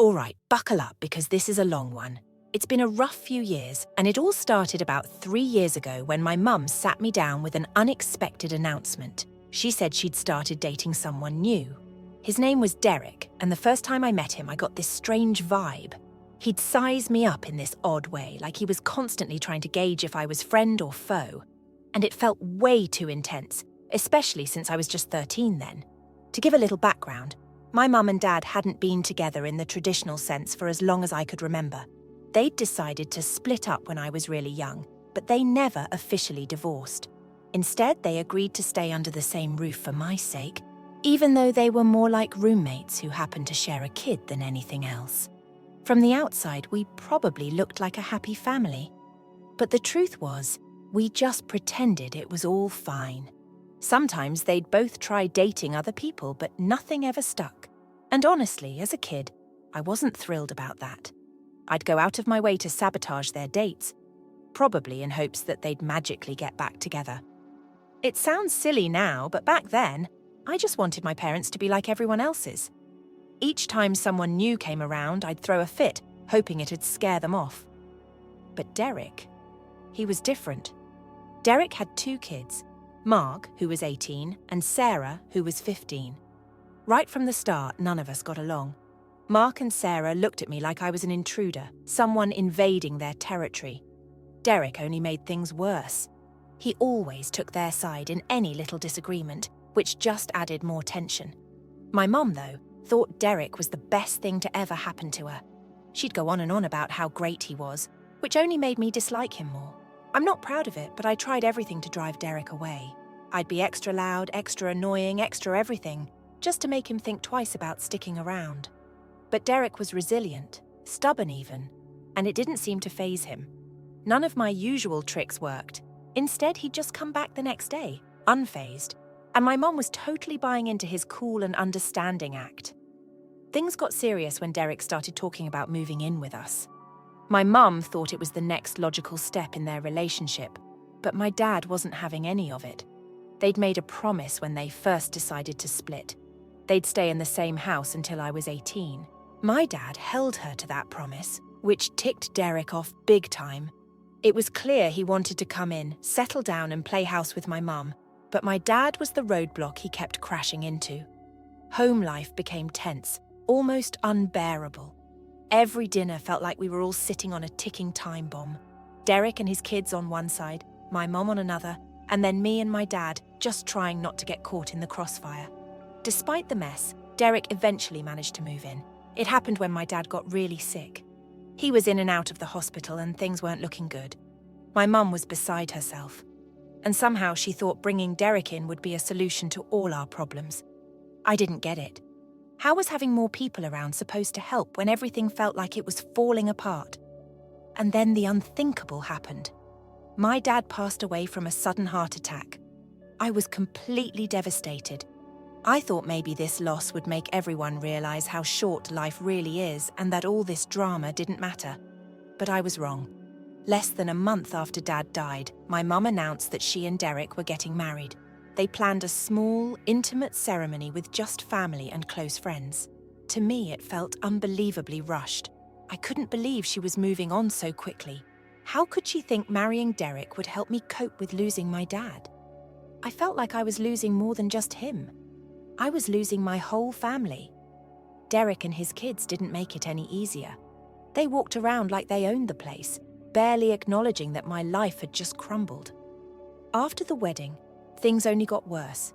All right, buckle up because this is a long one. It's been a rough few years, and it all started about 3 years ago when my mum sat me down with an unexpected announcement. She said she'd started dating someone new. His name was Derek, and the first time I met him, I got this strange vibe. He'd size me up in this odd way, like he was constantly trying to gauge if I was friend or foe. And it felt way too intense, especially since I was just 13 then. To give a little background, my mum and dad hadn't been together in the traditional sense for as long as I could remember. They'd decided to split up when I was really young, but they never officially divorced. Instead, they agreed to stay under the same roof for my sake, even though they were more like roommates who happened to share a kid than anything else. From the outside, we probably looked like a happy family. But the truth was, we just pretended it was all fine. Sometimes they'd both try dating other people, but nothing ever stuck. And honestly, as a kid, I wasn't thrilled about that. I'd go out of my way to sabotage their dates, probably in hopes that they'd magically get back together. It sounds silly now, but back then, I just wanted my parents to be like everyone else's. Each time someone new came around, I'd throw a fit, hoping it'd scare them off. But Derek, he was different. Derek had 2 kids, Mark, who was 18, and Sarah, who was 15. Right from the start, none of us got along. Mark and Sarah looked at me like I was an intruder, someone invading their territory. Derek only made things worse. He always took their side in any little disagreement, which just added more tension. My mum, though, thought Derek was the best thing to ever happen to her. She'd go on and on about how great he was, which only made me dislike him more. I'm not proud of it, but I tried everything to drive Derek away. I'd be extra loud, extra annoying, extra everything, just to make him think twice about sticking around. But Derek was resilient, stubborn even, and it didn't seem to faze him. None of my usual tricks worked. Instead, he'd just come back the next day, unfazed, and my mom was totally buying into his cool and understanding act. Things got serious when Derek started talking about moving in with us. My mum thought it was the next logical step in their relationship, but my dad wasn't having any of it. They'd made a promise when they first decided to split. They'd stay in the same house until I was 18. My dad held her to that promise, which ticked Derek off big time. It was clear he wanted to come in, settle down and play house with my mum, but my dad was the roadblock he kept crashing into. Home life became tense, almost unbearable. Every dinner felt like we were all sitting on a ticking time bomb. Derek and his kids on one side, my mum on another, and then me and my dad just trying not to get caught in the crossfire. Despite the mess, Derek eventually managed to move in. It happened when my dad got really sick. He was in and out of the hospital and things weren't looking good. My mum was beside herself. And somehow she thought bringing Derek in would be a solution to all our problems. I didn't get it. How was having more people around supposed to help when everything felt like it was falling apart? And then the unthinkable happened. My dad passed away from a sudden heart attack. I was completely devastated. I thought maybe this loss would make everyone realize how short life really is and that all this drama didn't matter. But I was wrong. Less than a month after Dad died, my mum announced that she and Derek were getting married. They planned a small, intimate ceremony with just family and close friends. To me, it felt unbelievably rushed. I couldn't believe she was moving on so quickly. How could she think marrying Derek would help me cope with losing my dad? I felt like I was losing more than just him. I was losing my whole family. Derek and his kids didn't make it any easier. They walked around like they owned the place, barely acknowledging that my life had just crumbled. After the wedding, things only got worse.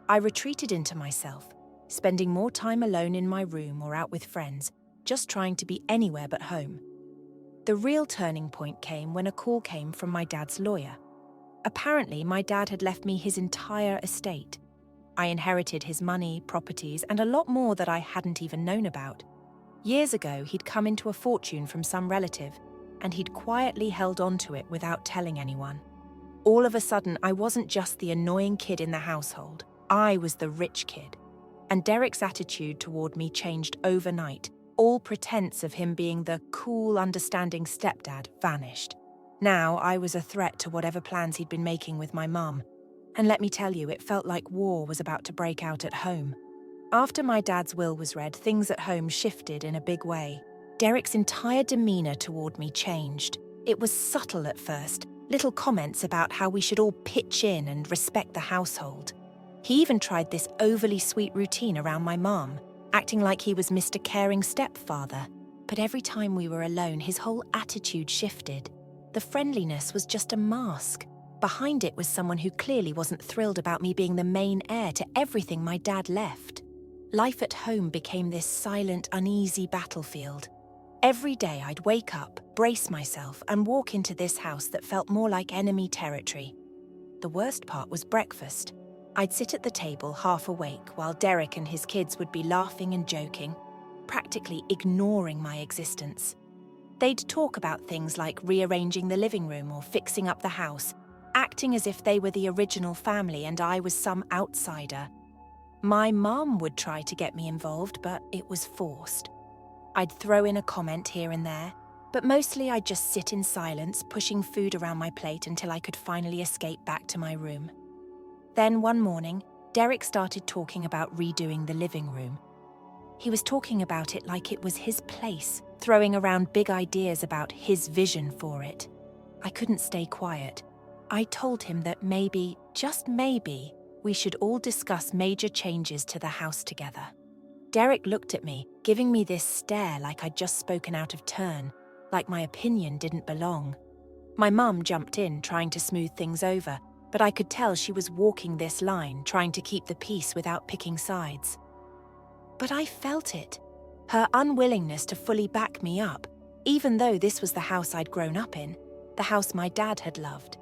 I retreated into myself, spending more time alone in my room or out with friends, just trying to be anywhere but home. The real turning point came when a call came from my dad's lawyer. Apparently, my dad had left me his entire estate. I inherited his money, properties, and a lot more that I hadn't even known about. Years ago, he'd come into a fortune from some relative, and he'd quietly held on to it without telling anyone. All of a sudden, I wasn't just the annoying kid in the household. I was the rich kid. And Derek's attitude toward me changed overnight. All pretense of him being the cool, understanding stepdad vanished. Now I was a threat to whatever plans he'd been making with my mum. And let me tell you, it felt like war was about to break out at home. After my dad's will was read, things at home shifted in a big way. Derek's entire demeanour toward me changed. It was subtle at first, little comments about how we should all pitch in and respect the household. He even tried this overly sweet routine around my mom, acting like he was Mr. Caring Stepfather. But every time we were alone, his whole attitude shifted. The friendliness was just a mask. Behind it was someone who clearly wasn't thrilled about me being the main heir to everything my dad left. Life at home became this silent, uneasy battlefield. Every day I'd wake up, brace myself, and walk into this house that felt more like enemy territory. The worst part was breakfast. I'd sit at the table half awake while Derek and his kids would be laughing and joking, practically ignoring my existence. They'd talk about things like rearranging the living room or fixing up the house, acting as if they were the original family and I was some outsider. My mum would try to get me involved, but it was forced. I'd throw in a comment here and there, but mostly I'd just sit in silence, pushing food around my plate until I could finally escape back to my room. Then one morning, Derek started talking about redoing the living room. He was talking about it like it was his place, throwing around big ideas about his vision for it. I couldn't stay quiet. I told him that maybe, just maybe, we should all discuss major changes to the house together. Derek looked at me, giving me this stare like I'd just spoken out of turn, like my opinion didn't belong. My mum jumped in, trying to smooth things over, but I could tell she was walking this line, trying to keep the peace without picking sides. But I felt it, her unwillingness to fully back me up, even though this was the house I'd grown up in, the house my dad had loved.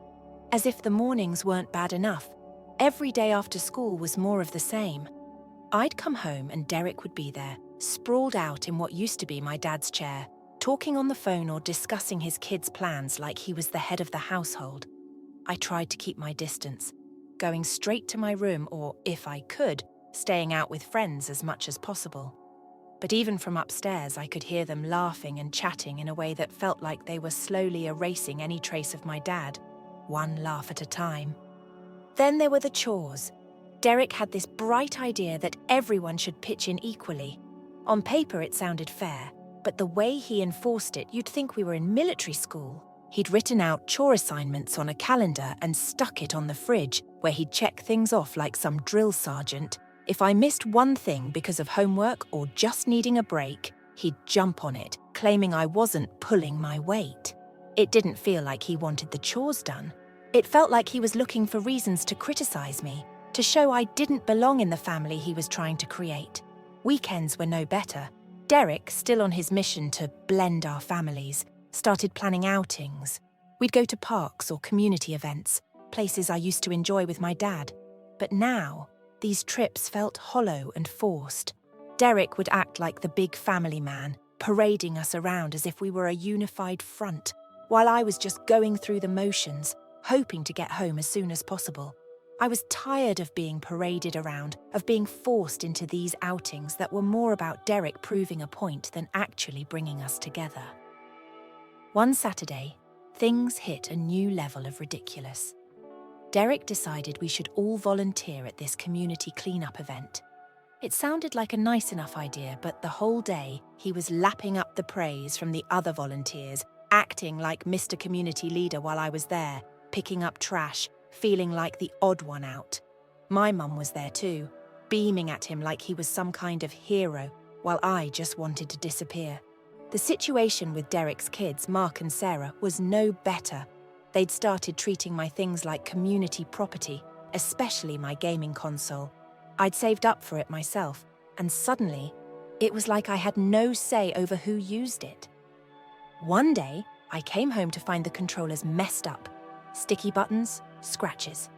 As if the mornings weren't bad enough, every day after school was more of the same. I'd come home and Derek would be there, sprawled out in what used to be my dad's chair, talking on the phone or discussing his kids' plans like he was the head of the household. I tried to keep my distance, going straight to my room or, if I could, staying out with friends as much as possible. But even from upstairs, I could hear them laughing and chatting in a way that felt like they were slowly erasing any trace of my dad, one laugh at a time. Then there were the chores. Derek had this bright idea that everyone should pitch in equally. On paper, it sounded fair, but the way he enforced it, you'd think we were in military school. He'd written out chore assignments on a calendar and stuck it on the fridge, where he'd check things off like some drill sergeant. If I missed one thing because of homework or just needing a break, he'd jump on it, claiming I wasn't pulling my weight. It didn't feel like he wanted the chores done. It felt like he was looking for reasons to criticize me, to show I didn't belong in the family he was trying to create. Weekends were no better. Derek, still on his mission to blend our families, started planning outings. We'd go to parks or community events, places I used to enjoy with my dad. But now, these trips felt hollow and forced. Derek would act like the big family man, parading us around as if we were a unified front, while I was just going through the motions, hoping to get home as soon as possible. I was tired of being paraded around, of being forced into these outings that were more about Derek proving a point than actually bringing us together. One Saturday, things hit a new level of ridiculous. Derek decided we should all volunteer at this community cleanup event. It sounded like a nice enough idea, but the whole day he was lapping up the praise from the other volunteers, acting like Mr. Community Leader while I was there, picking up trash, feeling like the odd one out. My mum was there too, beaming at him like he was some kind of hero, while I just wanted to disappear. The situation with Derek's kids, Mark and Sarah, was no better. They'd started treating my things like community property, especially my gaming console. I'd saved up for it myself, and suddenly, it was like I had no say over who used it. One day, I came home to find the controllers messed up. Sticky buttons, scratches.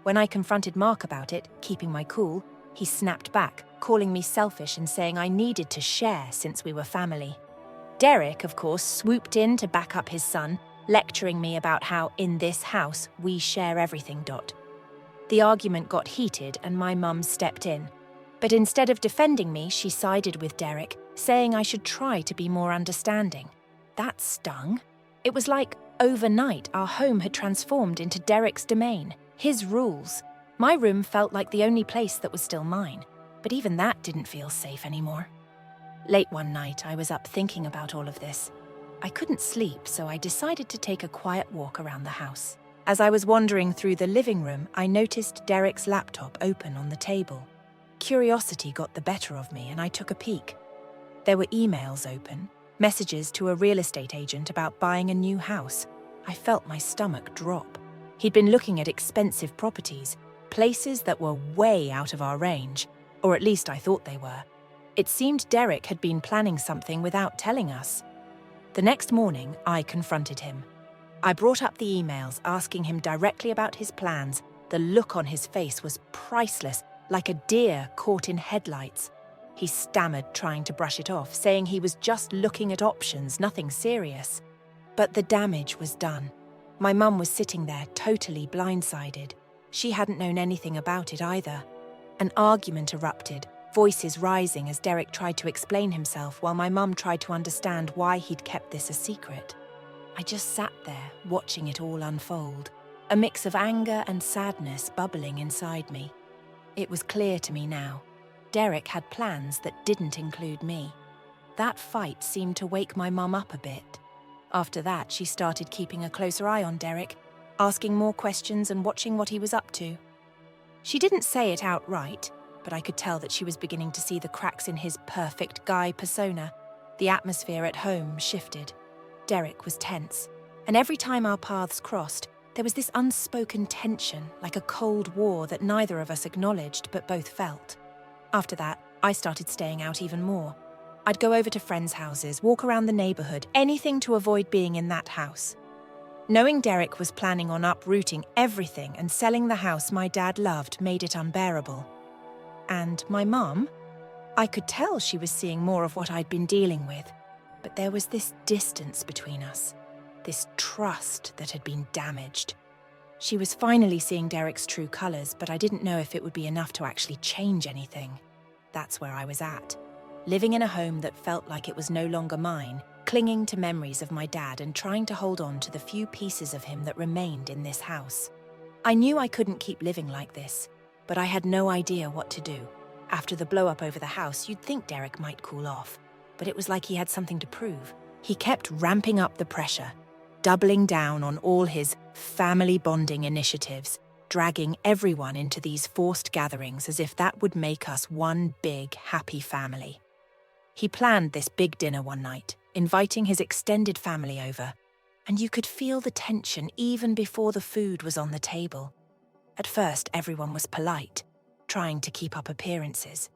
When I confronted Mark about it, keeping my cool, he snapped back, calling me selfish and saying I needed to share since we were family. Derek, of course, swooped in to back up his son, lecturing me about how, in this house, we share everything. The argument got heated and my mum stepped in. But instead of defending me, she sided with Derek, saying I should try to be more understanding. That stung. It was like, overnight, our home had transformed into Derek's domain, his rules. My room felt like the only place that was still mine. But even that didn't feel safe anymore. Late one night, I was up thinking about all of this. I couldn't sleep, so I decided to take a quiet walk around the house. As I was wandering through the living room, I noticed Derek's laptop open on the table. Curiosity got the better of me, and I took a peek. There were emails open, messages to a real estate agent about buying a new house. I felt my stomach drop. He'd been looking at expensive properties, places that were way out of our range, or at least I thought they were. It seemed Derek had been planning something without telling us. The next morning, I confronted him. I brought up the emails, asking him directly about his plans. The look on his face was priceless, like a deer caught in headlights. He stammered, trying to brush it off, saying he was just looking at options, nothing serious. But the damage was done. My mum was sitting there, totally blindsided. She hadn't known anything about it either. An argument erupted, voices rising as Derek tried to explain himself while my mum tried to understand why he'd kept this a secret. I just sat there, watching it all unfold, a mix of anger and sadness bubbling inside me. It was clear to me now. Derek had plans that didn't include me. That fight seemed to wake my mum up a bit. After that, she started keeping a closer eye on Derek, asking more questions and watching what he was up to. She didn't say it outright, but I could tell that she was beginning to see the cracks in his perfect guy persona. The atmosphere at home shifted. Derek was tense, and every time our paths crossed, there was this unspoken tension, like a cold war that neither of us acknowledged but both felt. After that, I started staying out even more. I'd go over to friends' houses, walk around the neighborhood, anything to avoid being in that house. Knowing Derek was planning on uprooting everything and selling the house my dad loved made it unbearable. And my mum? I could tell she was seeing more of what I'd been dealing with, but there was this distance between us, this trust that had been damaged. She was finally seeing Derek's true colours, but I didn't know if it would be enough to actually change anything. That's where I was at, living in a home that felt like it was no longer mine, clinging to memories of my dad and trying to hold on to the few pieces of him that remained in this house. I knew I couldn't keep living like this, but I had no idea what to do. After the blow-up over the house, you'd think Derek might cool off, but it was like he had something to prove. He kept ramping up the pressure, doubling down on all his family bonding initiatives, dragging everyone into these forced gatherings as if that would make us one big, happy family. He planned this big dinner one night, inviting his extended family over, and you could feel the tension even before the food was on the table. At first, everyone was polite, trying to keep up appearances.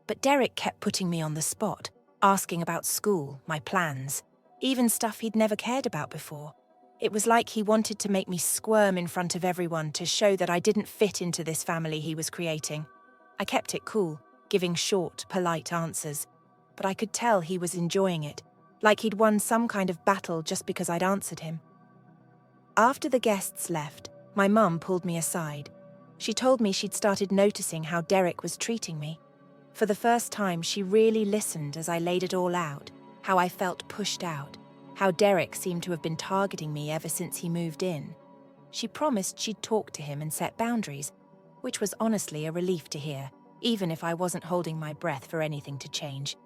But Derek kept putting me on the spot, asking about school, my plans, even stuff he'd never cared about before. It was like he wanted to make me squirm in front of everyone to show that I didn't fit into this family he was creating. I kept it cool, giving short, polite answers, but I could tell he was enjoying it, like he'd won some kind of battle just because I'd answered him. After the guests left, my mum pulled me aside. She told me she'd started noticing how Derek was treating me. For the first time, she really listened as I laid it all out, how I felt pushed out, how Derek seemed to have been targeting me ever since he moved in. She promised she'd talk to him and set boundaries, which was honestly a relief to hear, even if I wasn't holding my breath for anything to change.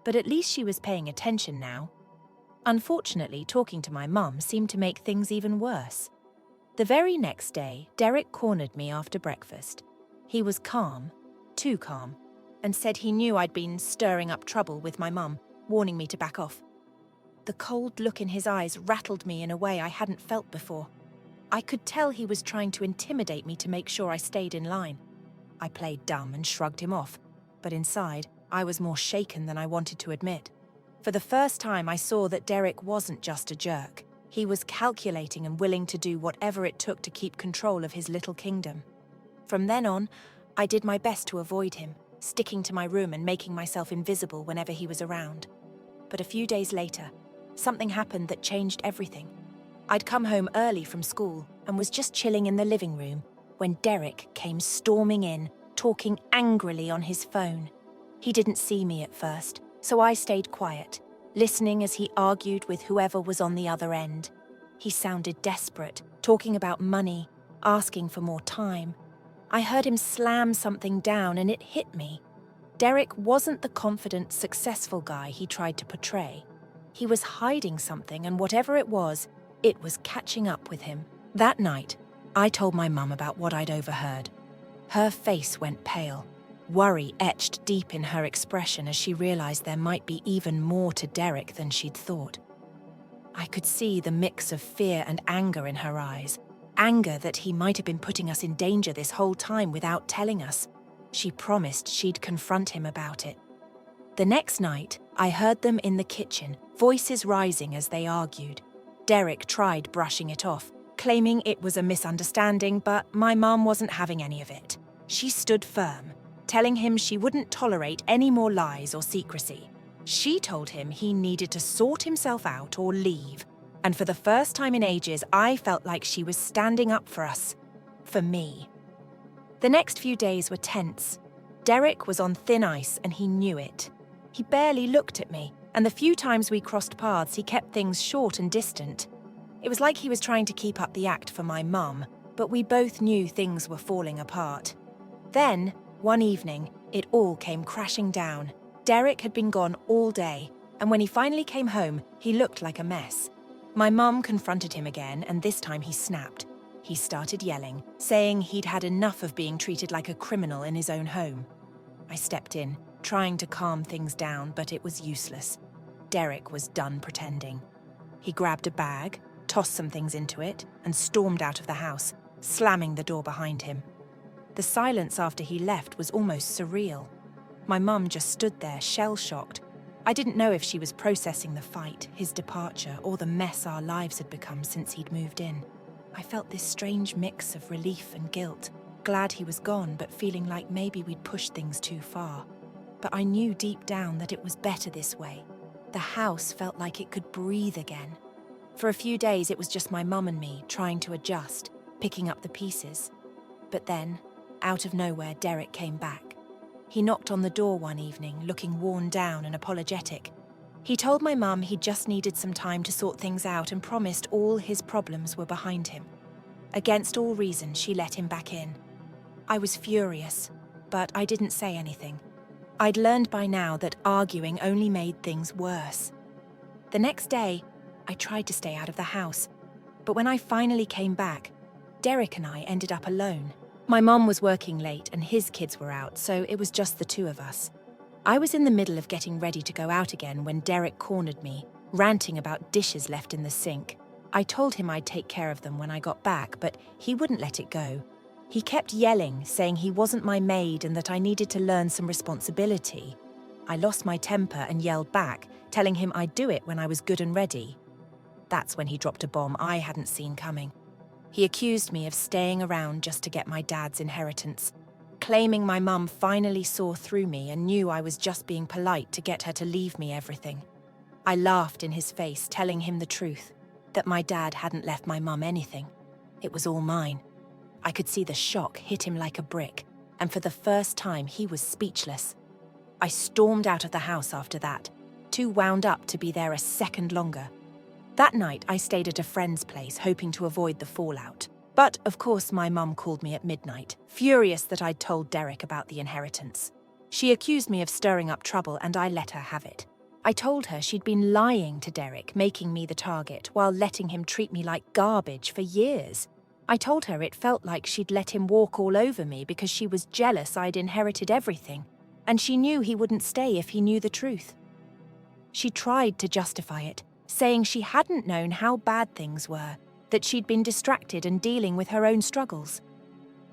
But at least she was paying attention now. Unfortunately, talking to my mum seemed to make things even worse. The very next day, Derek cornered me after breakfast. He was calm, too calm, and said he knew I'd been stirring up trouble with my mum, warning me to back off. The cold look in his eyes rattled me in a way I hadn't felt before. I could tell he was trying to intimidate me to make sure I stayed in line. I played dumb and shrugged him off, but inside, I was more shaken than I wanted to admit. For the first time, I saw that Derek wasn't just a jerk. He was calculating and willing to do whatever it took to keep control of his little kingdom. From then on, I did my best to avoid him, sticking to my room and making myself invisible whenever he was around. But a few days later, something happened that changed everything. I'd come home early from school and was just chilling in the living room when Derek came storming in, talking angrily on his phone. He didn't see me at first, so I stayed quiet, listening as he argued with whoever was on the other end. He sounded desperate, talking about money, asking for more time. I heard him slam something down and it hit me. Derek wasn't the confident, successful guy he tried to portray. He was hiding something, and whatever it was catching up with him. That night, I told my mum about what I'd overheard. Her face went pale. Worry etched deep in her expression as she realized there might be even more to Derek than she'd thought. I could see the mix of fear and anger in her eyes. Anger that he might have been putting us in danger this whole time without telling us. She promised she'd confront him about it. The next night, I heard them in the kitchen, voices rising as they argued. Derek tried brushing it off, claiming it was a misunderstanding, but my mum wasn't having any of it. She stood firm, telling him she wouldn't tolerate any more lies or secrecy. She told him he needed to sort himself out or leave. And for the first time in ages, I felt like she was standing up for us. For me. The next few days were tense. Derek was on thin ice and he knew it. He barely looked at me, and the few times we crossed paths, he kept things short and distant. It was like he was trying to keep up the act for my mum, but we both knew things were falling apart. Then, one evening, it all came crashing down. Derek had been gone all day, and when he finally came home, he looked like a mess. My mum confronted him again, and this time he snapped. He started yelling, saying he'd had enough of being treated like a criminal in his own home. I stepped in, trying to calm things down, but it was useless. Derek was done pretending. He grabbed a bag, tossed some things into it, and stormed out of the house, slamming the door behind him. The silence after he left was almost surreal. My mum just stood there, shell-shocked. I didn't know if she was processing the fight, his departure, or the mess our lives had become since he'd moved in. I felt this strange mix of relief and guilt, glad he was gone, but feeling like maybe we'd pushed things too far. But I knew deep down that it was better this way. The house felt like it could breathe again. For a few days, it was just my mum and me trying to adjust, picking up the pieces. But then, out of nowhere, Derek came back. He knocked on the door one evening, looking worn down and apologetic. He told my mum he just needed some time to sort things out and promised all his problems were behind him. Against all reason, she let him back in. I was furious, but I didn't say anything. I'd learned by now that arguing only made things worse. The next day, I tried to stay out of the house, but when I finally came back, Derek and I ended up alone. My mum was working late and his kids were out, so it was just the two of us. I was in the middle of getting ready to go out again when Derek cornered me, ranting about dishes left in the sink. I told him I'd take care of them when I got back, but he wouldn't let it go. He kept yelling, saying he wasn't my maid and that I needed to learn some responsibility. I lost my temper and yelled back, telling him I'd do it when I was good and ready. That's when he dropped a bomb I hadn't seen coming. He accused me of staying around just to get my dad's inheritance, claiming my mum finally saw through me and knew I was just being polite to get her to leave me everything. I laughed in his face, telling him the truth, that my dad hadn't left my mum anything. It was all mine. I could see the shock hit him like a brick, and for the first time he was speechless. I stormed out of the house after that, too wound up to be there a second longer. That night I stayed at a friend's place, hoping to avoid the fallout. But, of course, my mum called me at midnight, furious that I'd told Derek about the inheritance. She accused me of stirring up trouble, and I let her have it. I told her she'd been lying to Derek, making me the target, while letting him treat me like garbage for years. I told her it felt like she'd let him walk all over me because she was jealous I'd inherited everything, and she knew he wouldn't stay if he knew the truth. She tried to justify it, saying she hadn't known how bad things were, that she'd been distracted and dealing with her own struggles.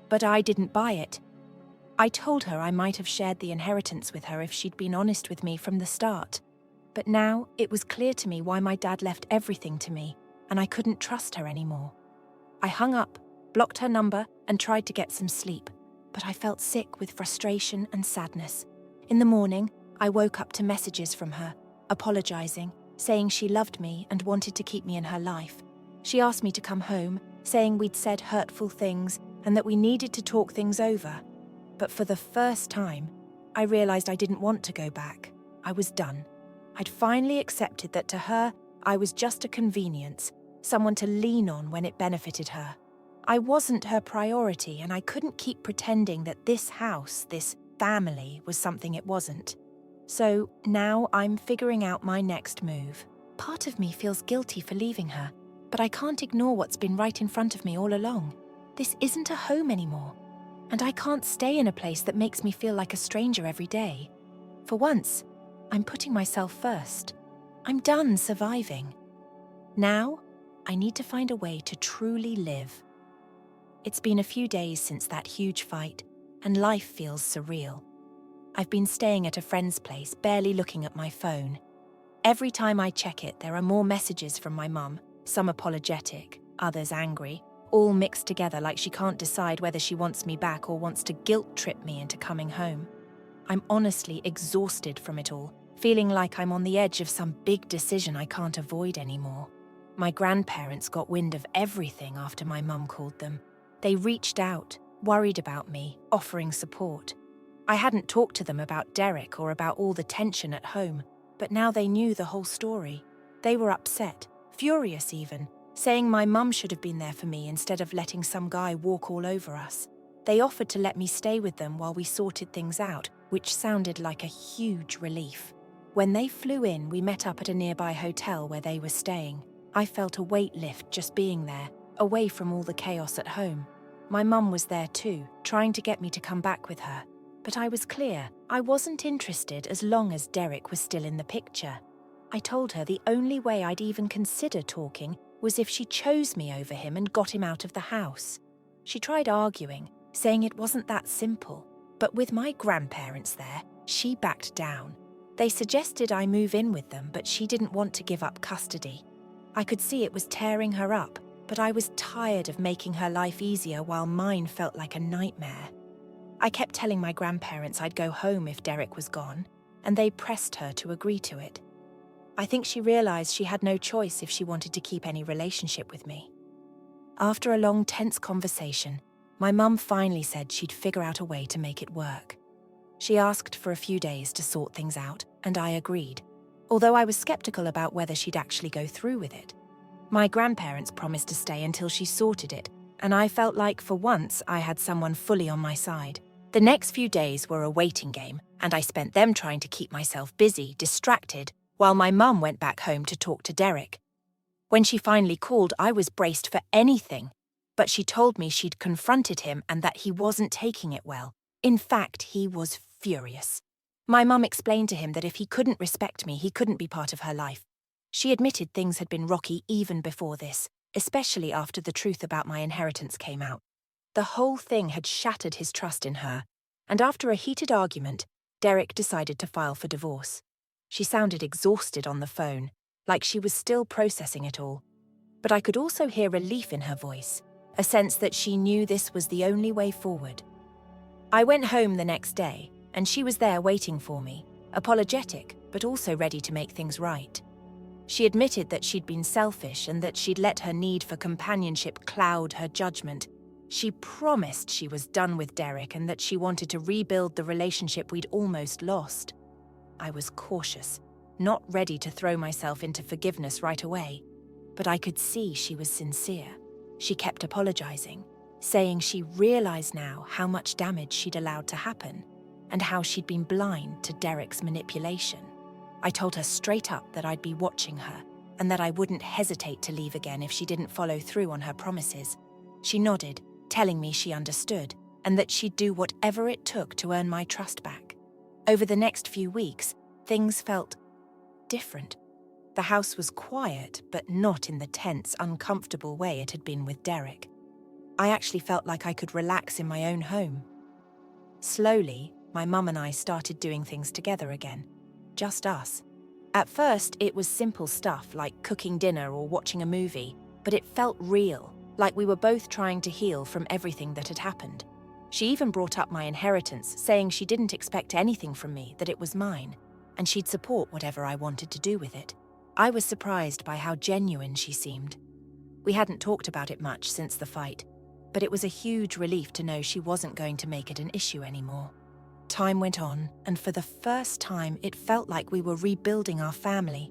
But I didn't buy it. I told her I might have shared the inheritance with her if she'd been honest with me from the start. But now it was clear to me why my dad left everything to me, and I couldn't trust her anymore. I hung up, blocked her number, and tried to get some sleep, but I felt sick with frustration and sadness. In the morning, I woke up to messages from her, apologizing, saying she loved me and wanted to keep me in her life. She asked me to come home, saying we'd said hurtful things and that we needed to talk things over. But for the first time, I realized I didn't want to go back. I was done. I'd finally accepted that to her, I was just a convenience, someone to lean on when it benefited her. I wasn't her priority, and I couldn't keep pretending that this house, this family was something it wasn't. So now I'm figuring out my next move. Part of me feels guilty for leaving her, but I can't ignore what's been right in front of me all along. This isn't a home anymore, and I can't stay in a place that makes me feel like a stranger every day. For once, I'm putting myself first. I'm done surviving. Now, I need to find a way to truly live. It's been a few days since that huge fight, and life feels surreal. I've been staying at a friend's place, barely looking at my phone. Every time I check it, there are more messages from my mum, some apologetic, others angry, all mixed together like she can't decide whether she wants me back or wants to guilt-trip me into coming home. I'm honestly exhausted from it all, feeling like I'm on the edge of some big decision I can't avoid anymore. My grandparents got wind of everything after my mum called them. They reached out, worried about me, offering support. I hadn't talked to them about Derek or about all the tension at home, but now they knew the whole story. They were upset, furious even, saying my mum should have been there for me instead of letting some guy walk all over us. They offered to let me stay with them while we sorted things out, which sounded like a huge relief. When they flew in, we met up at a nearby hotel where they were staying. I felt a weight lift just being there, away from all the chaos at home. My mum was there too, trying to get me to come back with her. But I was clear, I wasn't interested as long as Derek was still in the picture. I told her the only way I'd even consider talking was if she chose me over him and got him out of the house. She tried arguing, saying it wasn't that simple. But with my grandparents there, she backed down. They suggested I move in with them, but she didn't want to give up custody. I could see it was tearing her up, but I was tired of making her life easier while mine felt like a nightmare. I kept telling my grandparents I'd go home if Derek was gone, and they pressed her to agree to it. I think she realized she had no choice if she wanted to keep any relationship with me. After a long, tense conversation, my mum finally said she'd figure out a way to make it work. She asked for a few days to sort things out, and I agreed, although I was skeptical about whether she'd actually go through with it. My grandparents promised to stay until she sorted it, and I felt like for once I had someone fully on my side. The next few days were a waiting game, and I spent them trying to keep myself busy, distracted, while my mum went back home to talk to Derek. When she finally called, I was braced for anything, but she told me she'd confronted him and that he wasn't taking it well. In fact, he was furious. My mum explained to him that if he couldn't respect me, he couldn't be part of her life. She admitted things had been rocky even before this, especially after the truth about my inheritance came out. The whole thing had shattered his trust in her, and after a heated argument, Derek decided to file for divorce. She sounded exhausted on the phone, like she was still processing it all. But I could also hear relief in her voice, a sense that she knew this was the only way forward. I went home the next day, and she was there waiting for me, apologetic, but also ready to make things right. She admitted that she'd been selfish and that she'd let her need for companionship cloud her judgment. She promised she was done with Derek and that she wanted to rebuild the relationship we'd almost lost. I was cautious, not ready to throw myself into forgiveness right away, but I could see she was sincere. She kept apologizing, saying she realized now how much damage she'd allowed to happen and how she'd been blind to Derek's manipulation. I told her straight up that I'd be watching her and that I wouldn't hesitate to leave again if she didn't follow through on her promises. She nodded, telling me she understood and that she'd do whatever it took to earn my trust back. Over the next few weeks, things felt different. The house was quiet, but not in the tense, uncomfortable way it had been with Derek. I actually felt like I could relax in my own home. Slowly, my mum and I started doing things together again. Just us. At first, it was simple stuff like cooking dinner or watching a movie, but it felt real, like we were both trying to heal from everything that had happened. She even brought up my inheritance, saying she didn't expect anything from me, that it was mine, and she'd support whatever I wanted to do with it. I was surprised by how genuine she seemed. We hadn't talked about it much since the fight, but it was a huge relief to know she wasn't going to make it an issue anymore. Time went on, and for the first time, it felt like we were rebuilding our family.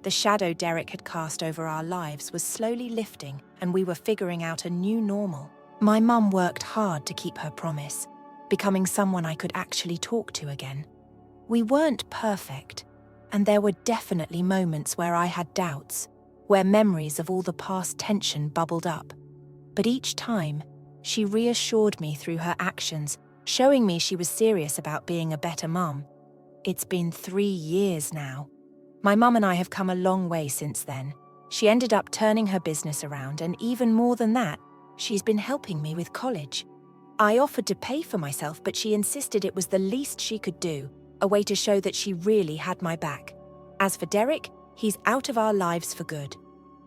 The shadow Derek had cast over our lives was slowly lifting, and we were figuring out a new normal. My mum worked hard to keep her promise. becoming someone I could actually talk to again. We weren't perfect, and there were definitely moments where I had doubts, where memories of all the past tension bubbled up. But each time, she reassured me through her actions, showing me she was serious about being a better mum. It's been 3 years now. My mum and I have come a long way since then. She ended up turning her business around, and even more than that, she's been helping me with college. I offered to pay for myself, but she insisted it was the least she could do, a way to show that she really had my back. As for Derek, he's out of our lives for good.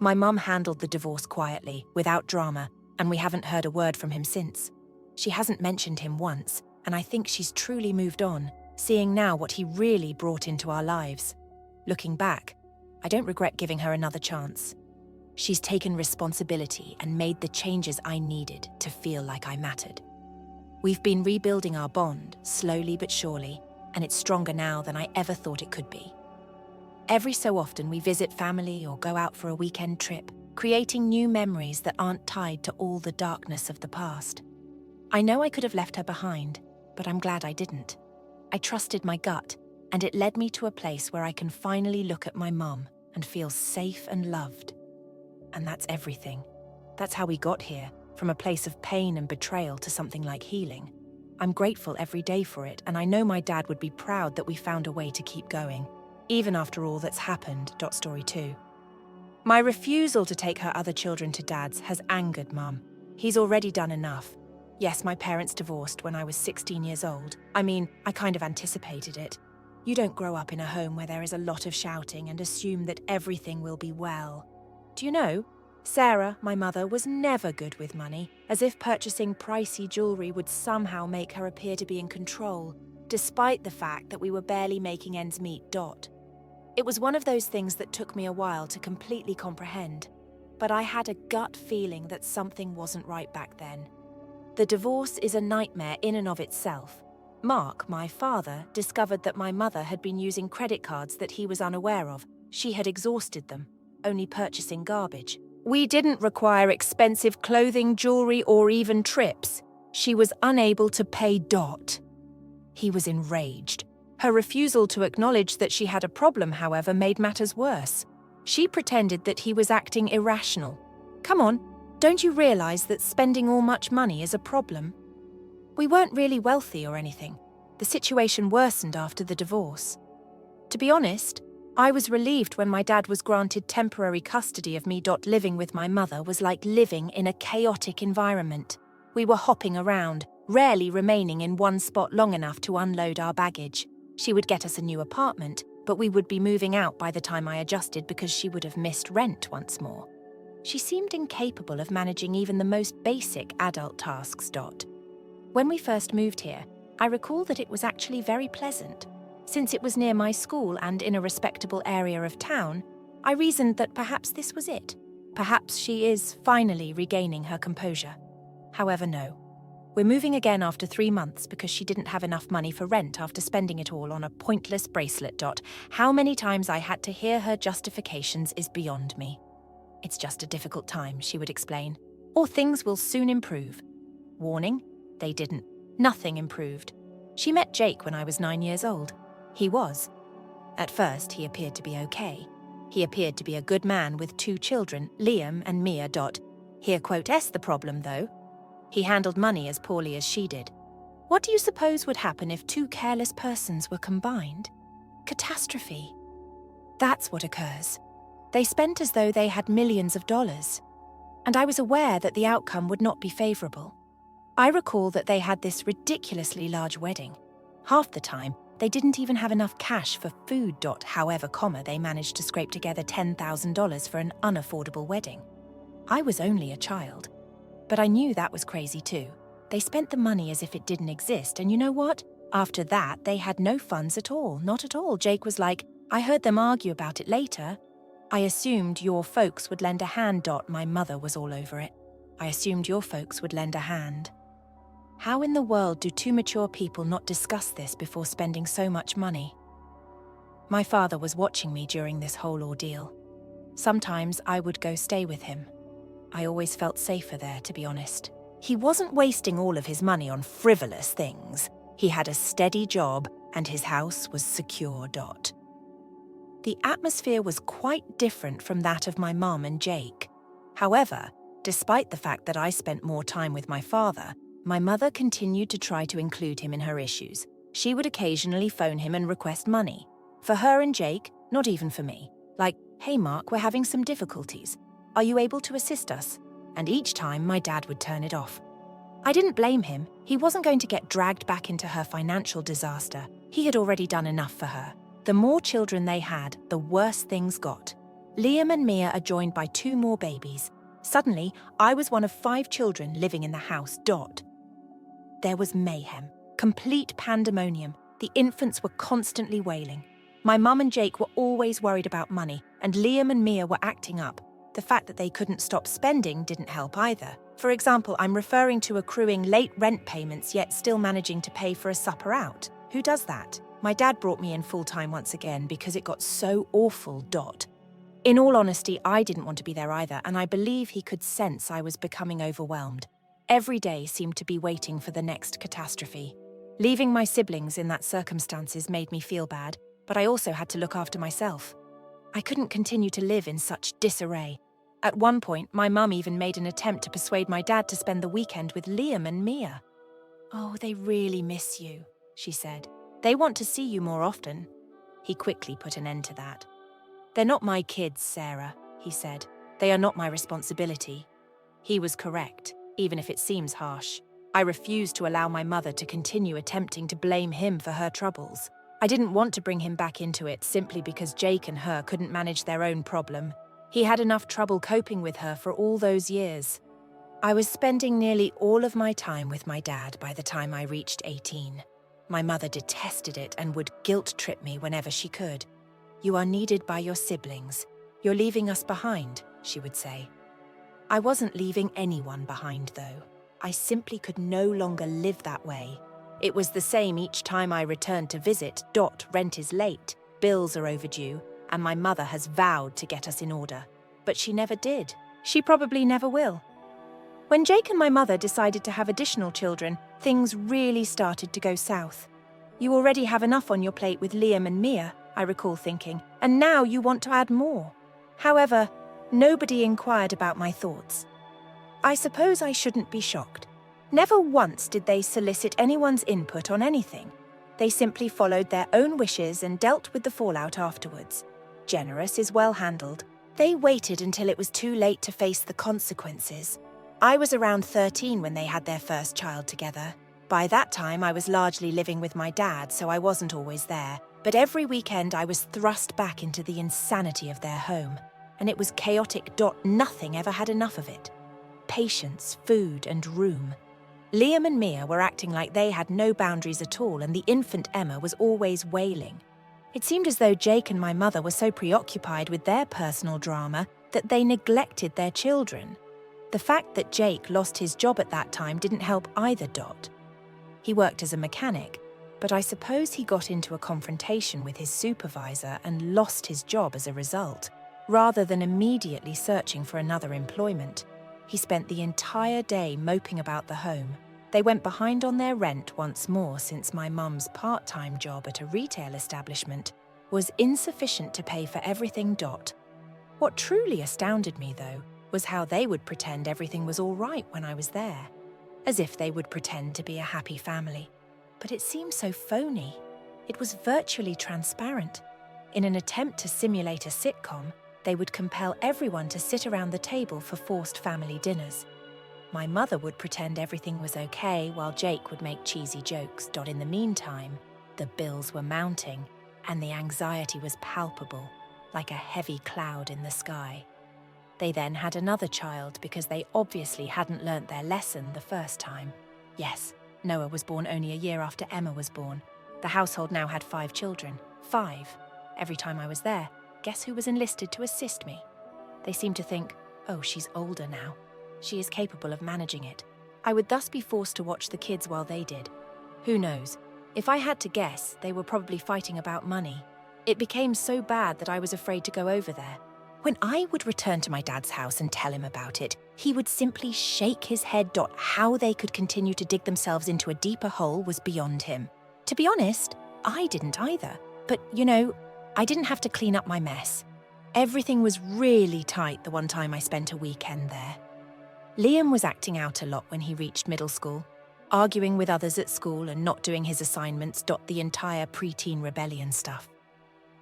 My mum handled the divorce quietly, without drama, and we haven't heard a word from him since. She hasn't mentioned him once, and I think she's truly moved on, seeing now what he really brought into our lives. Looking back, I don't regret giving her another chance. She's taken responsibility and made the changes I needed to feel like I mattered. We've been rebuilding our bond, slowly but surely, and it's stronger now than I ever thought it could be. Every so often we visit family or go out for a weekend trip, creating new memories that aren't tied to all the darkness of the past. I know I could have left her behind, but I'm glad I didn't. I trusted my gut, and it led me to a place where I can finally look at my mum and feel safe and loved. And that's everything. That's how we got here, from a place of pain and betrayal to something like healing. I'm grateful every day for it, and I know my dad would be proud that we found a way to keep going, even after all that's happened. Story 2. My refusal to take her other children to Dad's has angered Mum. He's already done enough. Yes, my parents divorced when I was 16 years old. I mean, I kind of anticipated it. You don't grow up in a home where there is a lot of shouting and assume that everything will be well. Do you know, Sarah, my mother, was never good with money, as if purchasing pricey jewelry would somehow make her appear to be in control, despite the fact that we were barely making ends meet. It was one of those things that took me a while to completely comprehend, but I had a gut feeling that something wasn't right back then. The divorce is a nightmare in and of itself. Mark, my father, discovered that my mother had been using credit cards that he was unaware of. She had exhausted them, only purchasing garbage. We didn't require expensive clothing, jewelry, or even trips. She was unable to pay. He was enraged. Her refusal to acknowledge that she had a problem, however, made matters worse. She pretended that he was acting irrational. Come on, don't you realize that spending all much money is a problem? We weren't really wealthy or anything. The situation worsened after the divorce. To be honest, I was relieved when my dad was granted temporary custody of me. Living with my mother was like living in a chaotic environment. We were hopping around, rarely remaining in one spot long enough to unload our baggage. She would get us a new apartment, but we would be moving out by the time I adjusted because she would have missed rent once more. She seemed incapable of managing even the most basic adult tasks. When we first moved here, I recall that it was actually very pleasant. Since it was near my school and in a respectable area of town, I reasoned that perhaps this was it. Perhaps she is finally regaining her composure. However, no. We're moving again after 3 months because she didn't have enough money for rent after spending it all on a pointless bracelet. How many times I had to hear her justifications is beyond me. It's just a difficult time, she would explain. Or things will soon improve. Warning, they didn't. Nothing improved. She met Jake when I was 9 years old. He was. At first, he appeared to be okay. He appeared to be a good man with 2 children, Liam and Mia. Here quote the problem, though. He handled money as poorly as she did. What do you suppose would happen if 2 careless persons were combined? Catastrophe. That's what occurs. They spent as though they had millions of dollars. And I was aware that the outcome would not be favorable. I recall that they had this ridiculously large wedding. Half the time, they didn't even have enough cash for food. However, they managed to scrape together $10,000 for an unaffordable wedding. I was only a child. But I knew that was crazy too. They spent the money as if it didn't exist, and you know what? After that, they had no funds at all, not at all. Jake was like, I heard them argue about it later. I assumed your folks would lend a hand. My mother was all over it. I assumed your folks would lend a hand. How in the world do 2 mature people not discuss this before spending so much money? My father was watching me during this whole ordeal. Sometimes I would go stay with him. I always felt safer there, to be honest. He wasn't wasting all of his money on frivolous things. He had a steady job and his house was secure. The atmosphere was quite different from that of my mum and Jake. However, despite the fact that I spent more time with my father, my mother continued to try to include him in her issues. She would occasionally phone him and request money. For her and Jake, not even for me. Like, "Hey Mark, we're having some difficulties. Are you able to assist us?" And each time, my dad would turn it off. I didn't blame him. He wasn't going to get dragged back into her financial disaster. He had already done enough for her. The more children they had, the worse things got. Liam and Mia are joined by 2 more babies. Suddenly, I was one of 5 children living in the house. There was mayhem, complete pandemonium. The infants were constantly wailing. My mum and Jake were always worried about money, and Liam and Mia were acting up. The fact that they couldn't stop spending didn't help either. For example, I'm referring to accruing late rent payments yet still managing to pay for a supper out. Who does that? My dad brought me in full-time once again because it got so awful. In all honesty, I didn't want to be there either, and I believe he could sense I was becoming overwhelmed. Every day seemed to be waiting for the next catastrophe. Leaving my siblings in that circumstances made me feel bad, but I also had to look after myself. I couldn't continue to live in such disarray. At one point, my mum even made an attempt to persuade my dad to spend the weekend with Liam and Mia. "Oh, they really miss you," she said. "They want to see you more often." He quickly put an end to that. "They're not my kids, Sarah," he said. "They are not my responsibility." He was correct, even if it seems harsh. I refused to allow my mother to continue attempting to blame him for her troubles. I didn't want to bring him back into it simply because Jake and her couldn't manage their own problem. He had enough trouble coping with her for all those years. I was spending nearly all of my time with my dad by the time I reached 18. My mother detested it and would guilt-trip me whenever she could. "You are needed by your siblings. You're leaving us behind," she would say. I wasn't leaving anyone behind, though. I simply could no longer live that way. It was the same each time I returned to visit. Rent is late, bills are overdue, and my mother has vowed to get us in order. But she never did. She probably never will. When Jake and my mother decided to have additional children, things really started to go south. "You already have enough on your plate with Liam and Mia," I recall thinking, "and now you want to add more." However, nobody inquired about my thoughts. I suppose I shouldn't be shocked. Never once did they solicit anyone's input on anything. They simply followed their own wishes and dealt with the fallout afterwards. Generous is well handled. They waited until it was too late to face the consequences. I was around 13 when they had their first child together. By that time, I was largely living with my dad, so I wasn't always there. But every weekend, I was thrust back into the insanity of their home. And it was chaotic. Nothing ever had enough of it. Patience, food, and room. Liam and Mia were acting like they had no boundaries at all, and the infant Emma was always wailing. It seemed as though Jake and my mother were so preoccupied with their personal drama that they neglected their children. The fact that Jake lost his job at that time didn't help either. He worked as a mechanic, but I suppose he got into a confrontation with his supervisor and lost his job as a result, rather than immediately searching for another employment. He spent the entire day moping about the home. They went behind on their rent once more since my mum's part-time job at a retail establishment was insufficient to pay for everything. What truly astounded me, though, was how they would pretend everything was all right when I was there, as if they would pretend to be a happy family. But it seemed so phony. It was virtually transparent. In an attempt to simulate a sitcom, they would compel everyone to sit around the table for forced family dinners. My mother would pretend everything was okay while Jake would make cheesy jokes. In the meantime, the bills were mounting and the anxiety was palpable, like a heavy cloud in the sky. They then had another child because they obviously hadn't learnt their lesson the first time. Yes, Noah was born only a year after Emma was born. The household now had 5 children. 5. Every time I was there, guess who was enlisted to assist me? They seemed to think, "Oh, she's older now. She is capable of managing it." I would thus be forced to watch the kids while they did. Who knows? If I had to guess, they were probably fighting about money. It became so bad that I was afraid to go over there. When I would return to my dad's house and tell him about it, he would simply shake his head. How they could continue to dig themselves into a deeper hole was beyond him. To be honest, I didn't either. But, I didn't have to clean up my mess. Everything was really tight the one time I spent a weekend there. Liam was acting out a lot when he reached middle school, arguing with others at school and not doing his assignments. The entire preteen rebellion stuff.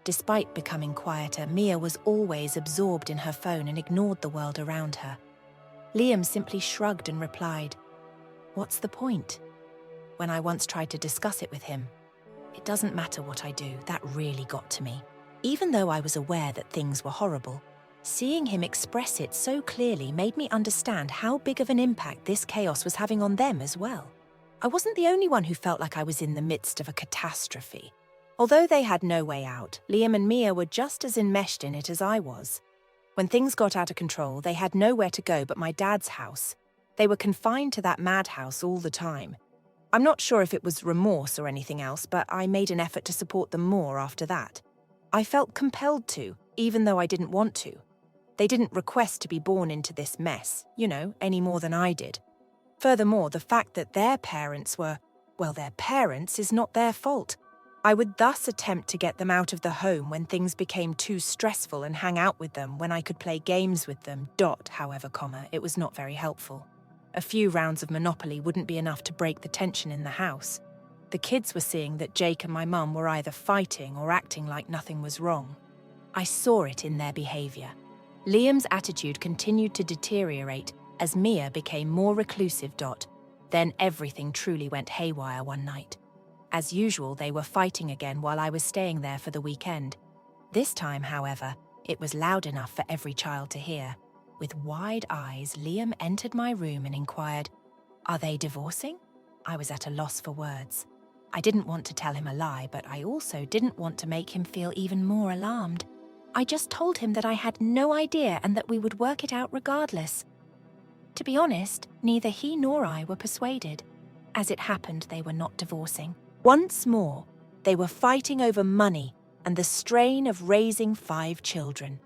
Despite becoming quieter, Mia was always absorbed in her phone and ignored the world around her. Liam simply shrugged and replied, "What's the point?" When I once tried to discuss it with him, "It doesn't matter what I do," that really got to me. Even though I was aware that things were horrible, seeing him express it so clearly made me understand how big of an impact this chaos was having on them as well. I wasn't the only one who felt like I was in the midst of a catastrophe. Although they had no way out, Liam and Mia were just as enmeshed in it as I was. When things got out of control, they had nowhere to go but my dad's house. They were confined to that madhouse all the time. I'm not sure if it was remorse or anything else, but I made an effort to support them more after that. I felt compelled to, even though I didn't want to. They didn't request to be born into this mess, any more than I did. Furthermore, the fact that their parents were, their parents is not their fault. I would thus attempt to get them out of the home when things became too stressful and hang out with them when I could play games with them. However, it was not very helpful. A few rounds of Monopoly wouldn't be enough to break the tension in the house. The kids were seeing that Jake and my mum were either fighting or acting like nothing was wrong. I saw it in their behaviour. Liam's attitude continued to deteriorate as Mia became more reclusive. Then everything truly went haywire one night. As usual, they were fighting again while I was staying there for the weekend. This time, however, it was loud enough for every child to hear. With wide eyes, Liam entered my room and inquired, "Are they divorcing?" I was at a loss for words. I didn't want to tell him a lie, but I also didn't want to make him feel even more alarmed. I just told him that I had no idea and that we would work it out regardless. To be honest, neither he nor I were persuaded. As it happened, they were not divorcing. Once more, they were fighting over money and the strain of raising 5 children.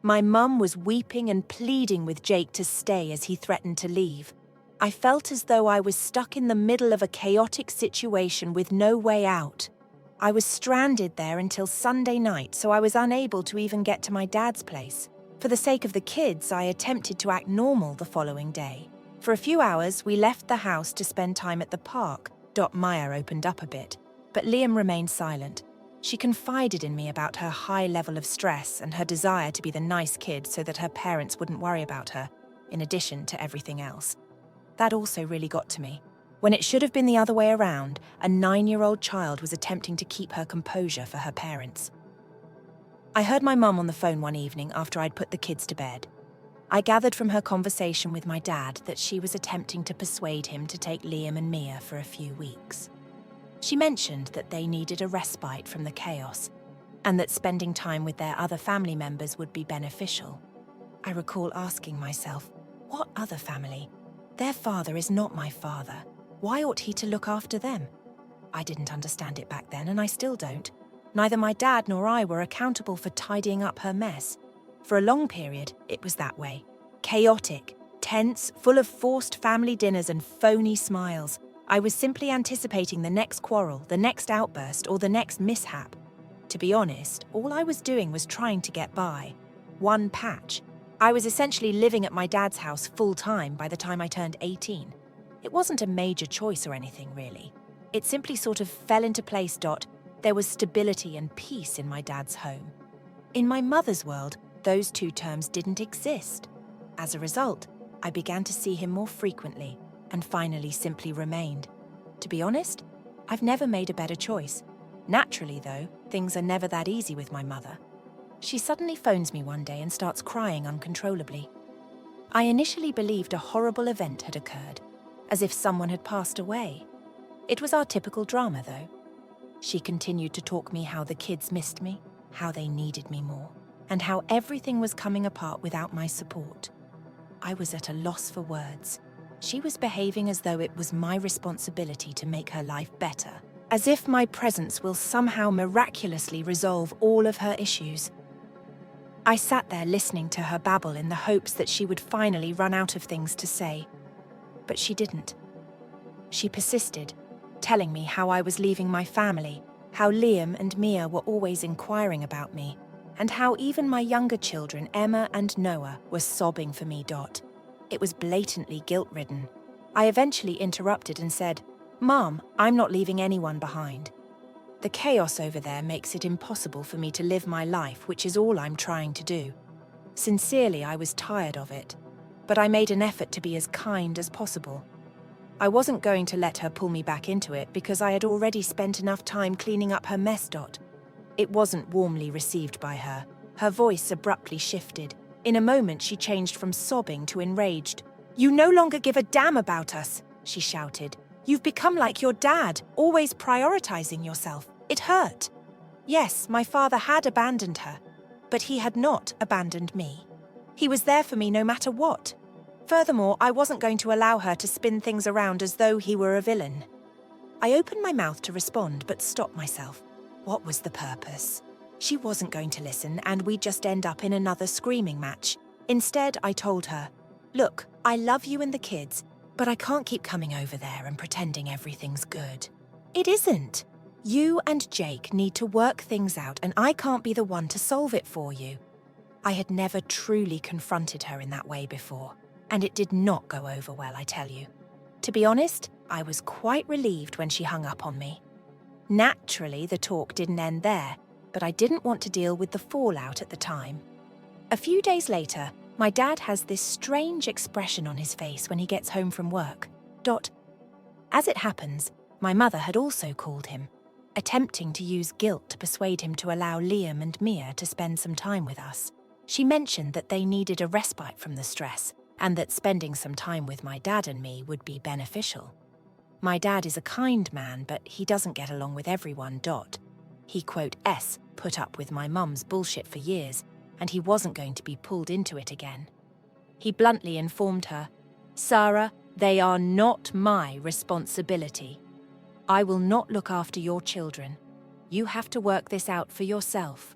My mum was weeping and pleading with Jake to stay as he threatened to leave. I felt as though I was stuck in the middle of a chaotic situation with no way out. I was stranded there until Sunday night, so I was unable to even get to my dad's place. For the sake of the kids, I attempted to act normal the following day. For a few hours, we left the house to spend time at the park. Maya opened up a bit, but Liam remained silent. She confided in me about her high level of stress and her desire to be the nice kid so that her parents wouldn't worry about her, in addition to everything else. That also really got to me. When it should have been the other way around, a 9-year-old child was attempting to keep her composure for her parents. I heard my mum on the phone one evening after I'd put the kids to bed. I gathered from her conversation with my dad that she was attempting to persuade him to take Liam and Mia for a few weeks. She mentioned that they needed a respite from the chaos, and that spending time with their other family members would be beneficial. I recall asking myself, what other family? Their father is not my father. Why ought he to look after them? I didn't understand it back then, and I still don't. Neither my dad nor I were accountable for tidying up her mess. For a long period, it was that way. Chaotic, tense, full of forced family dinners and phony smiles. I was simply anticipating the next quarrel, the next outburst, or the next mishap. To be honest, all I was doing was trying to get by. One patch. I was essentially living at my dad's house full-time by the time I turned 18. It wasn't a major choice or anything, really. It simply sort of fell into place. There was stability and peace in my dad's home. In my mother's world, those two terms didn't exist. As a result, I began to see him more frequently and finally simply remained. To be honest, I've never made a better choice. Naturally, though, things are never that easy with my mother. She suddenly phones me one day and starts crying uncontrollably. I initially believed a horrible event had occurred, as if someone had passed away. It was our typical drama, though. She continued to talk me how the kids missed me, how they needed me more, and how everything was coming apart without my support. I was at a loss for words. She was behaving as though it was my responsibility to make her life better, as if my presence will somehow miraculously resolve all of her issues. I sat there listening to her babble in the hopes that she would finally run out of things to say. But she didn't. She persisted, telling me how I was leaving my family, how Liam and Mia were always inquiring about me, and how even my younger children, Emma and Noah, were sobbing for me. It was blatantly guilt-ridden. I eventually interrupted and said, "Mom, I'm not leaving anyone behind. The chaos over there makes it impossible for me to live my life, which is all I'm trying to do." Sincerely, I was tired of it, but I made an effort to be as kind as possible. I wasn't going to let her pull me back into it because I had already spent enough time cleaning up her mess. It wasn't warmly received by her. Her voice abruptly shifted. In a moment, she changed from sobbing to enraged. "You no longer give a damn about us," she shouted. "You've become like your dad, always prioritizing yourself. It hurt. Yes, my father had abandoned her, but he had not abandoned me. He was there for me no matter what. Furthermore, I wasn't going to allow her to spin things around as though he were a villain." I opened my mouth to respond, but stopped myself. What was the purpose? She wasn't going to listen, and we'd just end up in another screaming match. Instead, I told her, "Look, I love you and the kids, but I can't keep coming over there and pretending everything's good. It isn't. You and Jake need to work things out, and I can't be the one to solve it for you." I had never truly confronted her in that way before, and it did not go over well, I tell you. To be honest, I was quite relieved when she hung up on me. Naturally, the talk didn't end there, but I didn't want to deal with the fallout at the time. A few days later, my dad has this strange expression on his face when he gets home from work. As it happens, my mother had also called him, attempting to use guilt to persuade him to allow Liam and Mia to spend some time with us. She mentioned that they needed a respite from the stress, and that spending some time with my dad and me would be beneficial. My dad is a kind man, but he doesn't get along with everyone. He put up with my mum's bullshit for years, and he wasn't going to be pulled into it again. He bluntly informed her, "Sarah, they are not my responsibility. I will not look after your children. You have to work this out for yourself."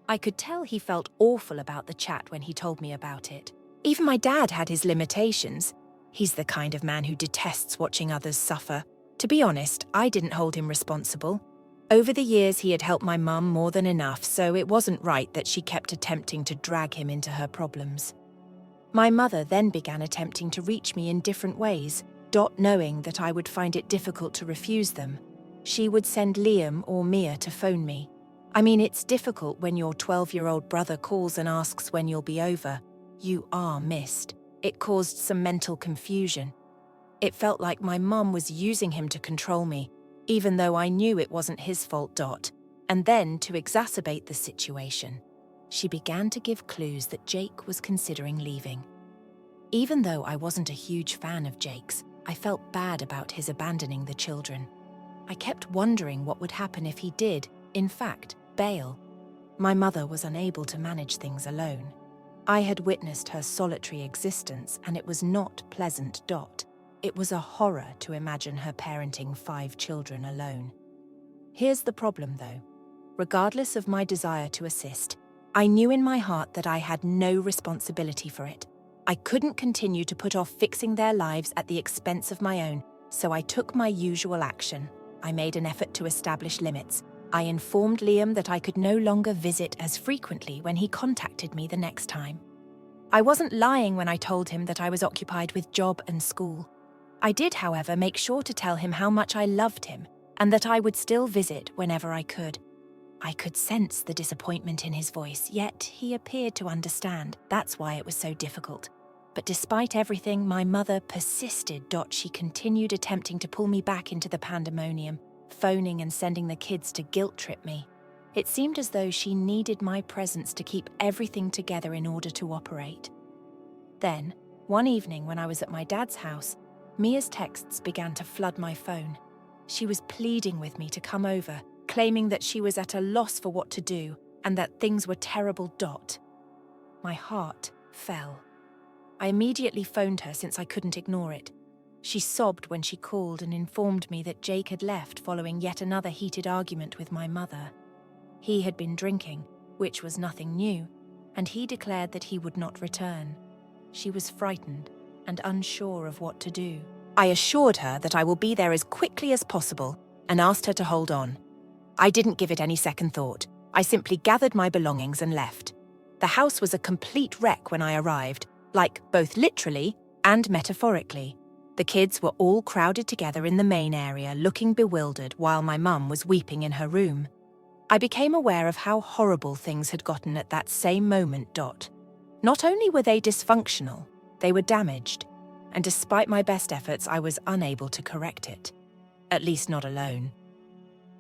I could tell he felt awful about the chat when he told me about it. Even my dad had his limitations. He's the kind of man who detests watching others suffer. To be honest, I didn't hold him responsible. Over the years, he had helped my mum more than enough, so it wasn't right that she kept attempting to drag him into her problems. My mother then began attempting to reach me in different ways, knowing that I would find it difficult to refuse them. She would send Liam or Mia to phone me. I mean, it's difficult when your 12-year-old brother calls and asks when you'll be over. You are missed. It caused some mental confusion. It felt like my mum was using him to control me, even though I knew it wasn't his fault. And then, to exacerbate the situation, she began to give clues that Jake was considering leaving. Even though I wasn't a huge fan of Jake's, I felt bad about his abandoning the children. I kept wondering what would happen if he did, in fact, bail. My mother was unable to manage things alone. I had witnessed her solitary existence, and it was not pleasant. It was a horror to imagine her parenting 5 children alone. Here's the problem, though. Regardless of my desire to assist, I knew in my heart that I had no responsibility for it. I couldn't continue to put off fixing their lives at the expense of my own, so I took my usual action. I made an effort to establish limits. I informed Liam that I could no longer visit as frequently when he contacted me the next time. I wasn't lying when I told him that I was occupied with job and school. I did, however, make sure to tell him how much I loved him and that I would still visit whenever I could. I could sense the disappointment in his voice, yet he appeared to understand. That's why it was so difficult. But despite everything, my mother persisted. She continued attempting to pull me back into the pandemonium, phoning and sending the kids to guilt-trip me. It seemed as though she needed my presence to keep everything together in order to operate. Then, one evening when I was at my dad's house, Mia's texts began to flood my phone. She was pleading with me to come over, claiming that she was at a loss for what to do and that things were terrible. My heart fell. I immediately phoned her since I couldn't ignore it. She sobbed when she called and informed me that Jake had left following yet another heated argument with my mother. He had been drinking, which was nothing new, and he declared that he would not return. She was frightened and unsure of what to do. I assured her that I will be there as quickly as possible and asked her to hold on. I didn't give it any second thought. I simply gathered my belongings and left. The house was a complete wreck when I arrived, like both literally and metaphorically. The kids were all crowded together in the main area, looking bewildered while my mum was weeping in her room. I became aware of how horrible things had gotten at that same moment. Not only were they dysfunctional, they were damaged, and despite my best efforts, I was unable to correct it. At least not alone.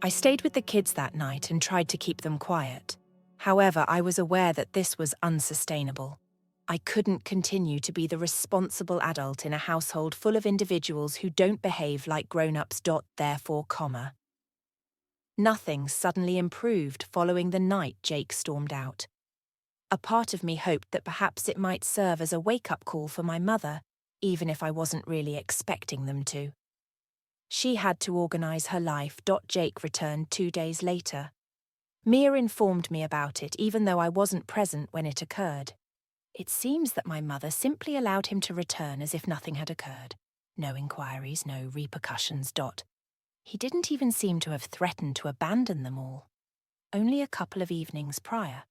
I stayed with the kids that night and tried to keep them quiet. However, I was aware that this was unsustainable. I couldn't continue to be the responsible adult in a household full of individuals who don't behave like grown-ups. Therefore, Nothing suddenly improved following the night Jake stormed out. A part of me hoped that perhaps it might serve as a wake-up call for my mother, even if I wasn't really expecting them to. She had to organise her life. Jake returned 2 days later. Mia informed me about it, even though I wasn't present when it occurred. It seems that my mother simply allowed him to return as if nothing had occurred. No inquiries, no repercussions. He didn't even seem to have threatened to abandon them all. Only a couple of evenings prior.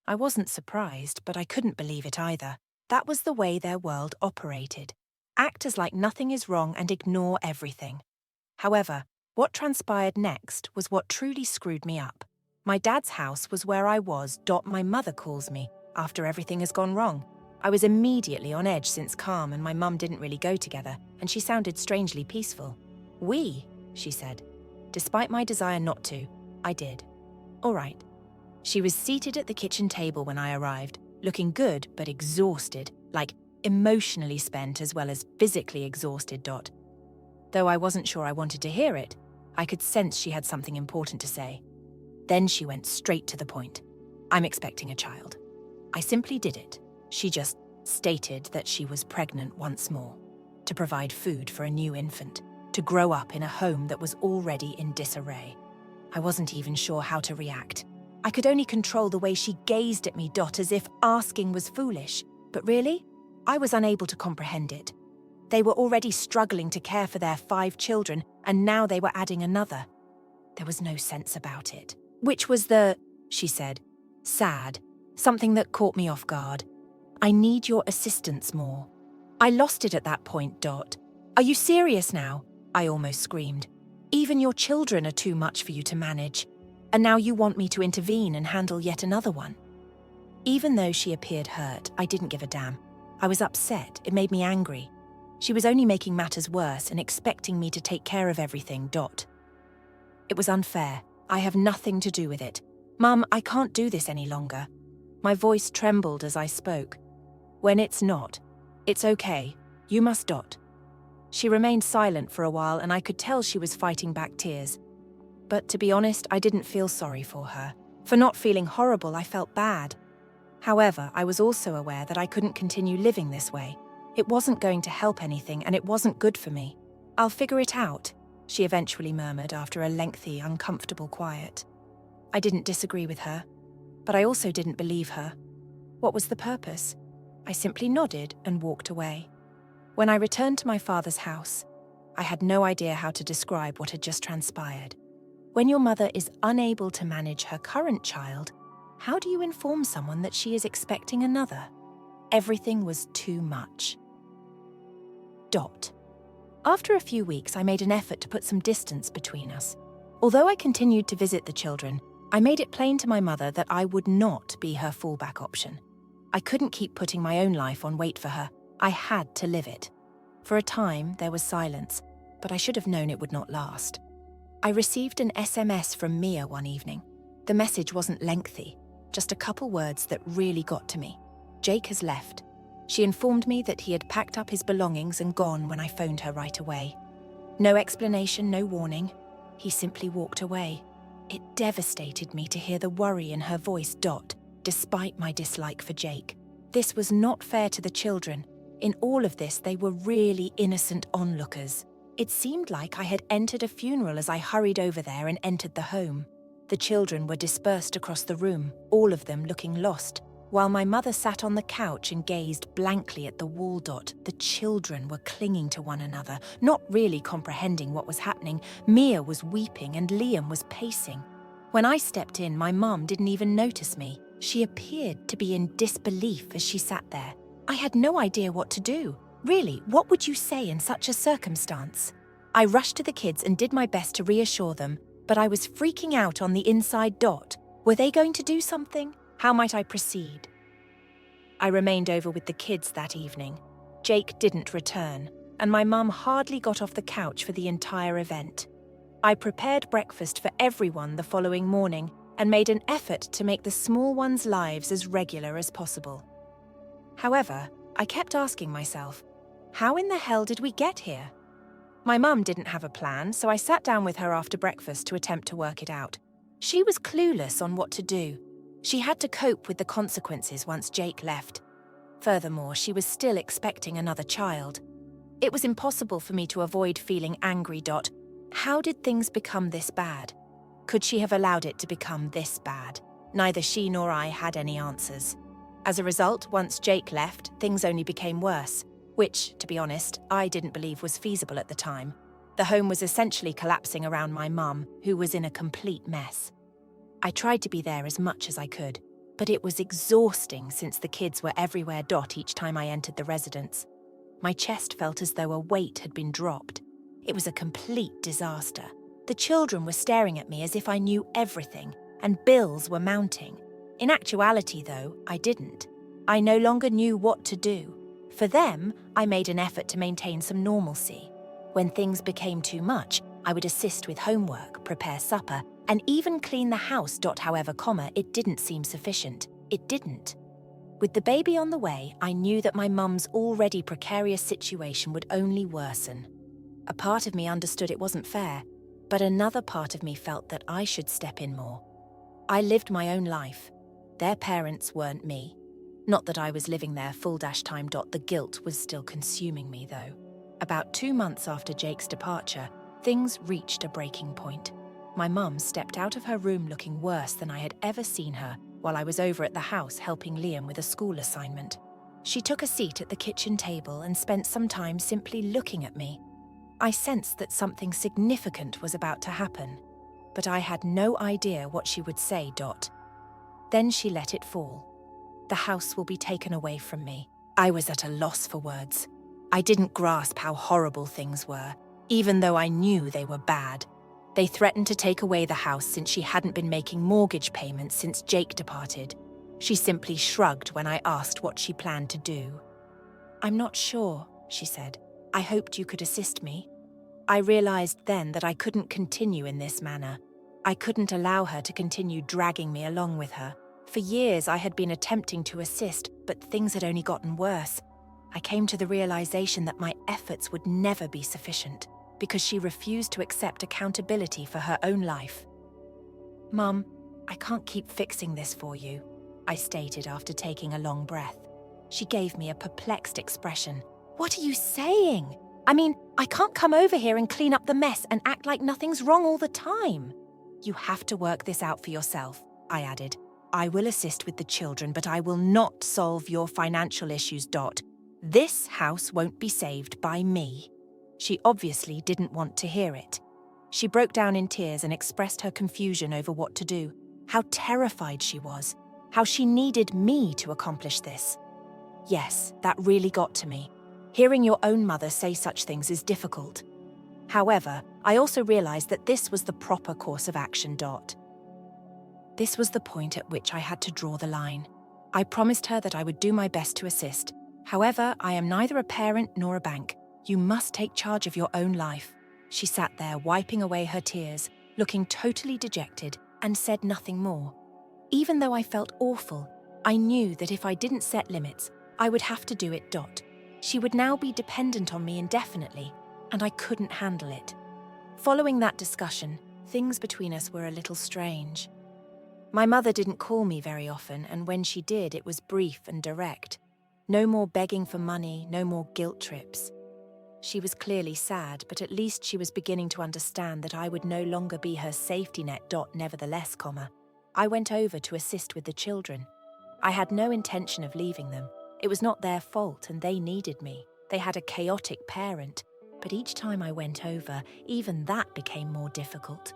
I wasn't surprised, but I couldn't believe it either. That was the way their world operated. Act as like nothing is wrong and ignore everything. However, what transpired next was what truly screwed me up. My dad's house was where I was. My mother calls me after everything has gone wrong. I was immediately on edge since Calm and my mum didn't really go together, and she sounded strangely peaceful. "We," she said. Despite my desire not to, I did. All right. She was seated at the kitchen table when I arrived, looking good but exhausted, like emotionally spent as well as physically exhausted. Though I wasn't sure I wanted to hear it, I could sense she had something important to say. Then she went straight to the point. "I'm expecting a child." I simply did it. She just stated that she was pregnant once more, to provide food for a new infant, to grow up in a home that was already in disarray. I wasn't even sure how to react. I could only control the way she gazed at me. As if asking was foolish. But really, I was unable to comprehend it. They were already struggling to care for their 5 children, and now they were adding another. There was no sense about it. Which was she said, sad, something that caught me off guard. "I need your assistance more." I lost it at that point. "Are you serious now?" I almost screamed. "Even your children are too much for you to manage. And now you want me to intervene and handle yet another one?" Even though she appeared hurt, I didn't give a damn. I was upset. It made me angry. She was only making matters worse and expecting me to take care of everything. It was unfair. I have nothing to do with it. "Mum, I can't do this any longer." My voice trembled as I spoke. "When it's not, it's okay. You must." She remained silent for a while, and I could tell she was fighting back tears. But to be honest, I didn't feel sorry for her. For not feeling horrible, I felt bad. However, I was also aware that I couldn't continue living this way. It wasn't going to help anything, and it wasn't good for me. "I'll figure it out," she eventually murmured after a lengthy, uncomfortable quiet. I didn't disagree with her, but I also didn't believe her. What was the purpose? I simply nodded and walked away. When I returned to my father's house, I had no idea how to describe what had just transpired. When your mother is unable to manage her current child, how do you inform someone that she is expecting another? Everything was too much. After a few weeks, I made an effort to put some distance between us. Although I continued to visit the children, I made it plain to my mother that I would not be her fallback option. I couldn't keep putting my own life on wait for her. I had to live it. For a time, there was silence, but I should have known it would not last. I received an SMS from Mia one evening. The message wasn't lengthy, just a couple words that really got to me. "Jake has left." She informed me that he had packed up his belongings and gone when I phoned her right away. No explanation, no warning. He simply walked away. It devastated me to hear the worry in her voice. Despite my dislike for Jake, this was not fair to the children. In all of this, they were really innocent onlookers. It seemed like I had entered a funeral as I hurried over there and entered the home. The children were dispersed across the room, all of them looking lost. While my mother sat on the couch and gazed blankly at the wall. The children were clinging to one another, not really comprehending what was happening. Mia was weeping and Liam was pacing. When I stepped in, my mum didn't even notice me. She appeared to be in disbelief as she sat there. I had no idea what to do. Really, what would you say in such a circumstance? I rushed to the kids and did my best to reassure them, but I was freaking out on the inside. Were they going to do something? How might I proceed? I remained over with the kids that evening. Jake didn't return, and my mum hardly got off the couch for the entire event. I prepared breakfast for everyone the following morning and made an effort to make the small ones' lives as regular as possible. However, I kept asking myself, how in the hell did we get here? My mum didn't have a plan, so I sat down with her after breakfast to attempt to work it out. She was clueless on what to do. She had to cope with the consequences once Jake left. Furthermore, she was still expecting another child. It was impossible for me to avoid feeling angry. How did things become this bad? Could she have allowed it to become this bad? Neither she nor I had any answers. As a result, once Jake left, things only became worse, which, to be honest, I didn't believe was feasible at the time. The home was essentially collapsing around my mum, who was in a complete mess. I tried to be there as much as I could, but it was exhausting since the kids were everywhere. Each time I entered the residence, my chest felt as though a weight had been dropped. It was a complete disaster. The children were staring at me as if I knew everything, and bills were mounting. In actuality, though, I didn't. I no longer knew what to do. For them, I made an effort to maintain some normalcy. When things became too much, I would assist with homework, prepare supper, and even clean the house. However, it didn't seem sufficient. It didn't. With the baby on the way, I knew that my mum's already precarious situation would only worsen. A part of me understood it wasn't fair, but another part of me felt that I should step in more. I lived my own life. Their parents weren't me. Not that I was living there full time. The guilt was still consuming me, though. About 2 months after Jake's departure, things reached a breaking point. My mum stepped out of her room looking worse than I had ever seen her while I was over at the house helping Liam with a school assignment. She took a seat at the kitchen table and spent some time simply looking at me. I sensed that something significant was about to happen, but I had no idea what she would say. Then she let it fall. The house will be taken away from me. I was at a loss for words. I didn't grasp how horrible things were, even though I knew they were bad. They threatened to take away the house since she hadn't been making mortgage payments since Jake departed. She simply shrugged when I asked what she planned to do. "I'm not sure," she said. "I hoped you could assist me." I realized then that I couldn't continue in this manner. I couldn't allow her to continue dragging me along with her. For years I had been attempting to assist, but things had only gotten worse. I came to the realization that my efforts would never be sufficient, because she refused to accept accountability for her own life. "Mum, I can't keep fixing this for you," I stated after taking a long breath. She gave me a perplexed expression. "What are you saying? I mean, I can't come over here and clean up the mess and act like nothing's wrong all the time." "You have to work this out for yourself," I added. "I will assist with the children, but I will not solve your financial issues. This house won't be saved by me." She obviously didn't want to hear it. She broke down in tears and expressed her confusion over what to do, how terrified she was, how she needed me to accomplish this. Yes, that really got to me. Hearing your own mother say such things is difficult. However, I also realized that this was the proper course of action. This was the point at which I had to draw the line. I promised her that I would do my best to assist. "However, I am neither a parent nor a bank. You must take charge of your own life." She sat there wiping away her tears, looking totally dejected, and said nothing more. Even though I felt awful, I knew that if I didn't set limits, I would have to do it. She would now be dependent on me indefinitely, and I couldn't handle it. Following that discussion, things between us were a little strange. My mother didn't call me very often, and when she did, it was brief and direct. No more begging for money, no more guilt trips. She was clearly sad, but at least she was beginning to understand that I would no longer be her safety net. Nevertheless, I went over to assist with the children. I had no intention of leaving them. It was not their fault and they needed me. They had a chaotic parent. But each time I went over, even that became more difficult.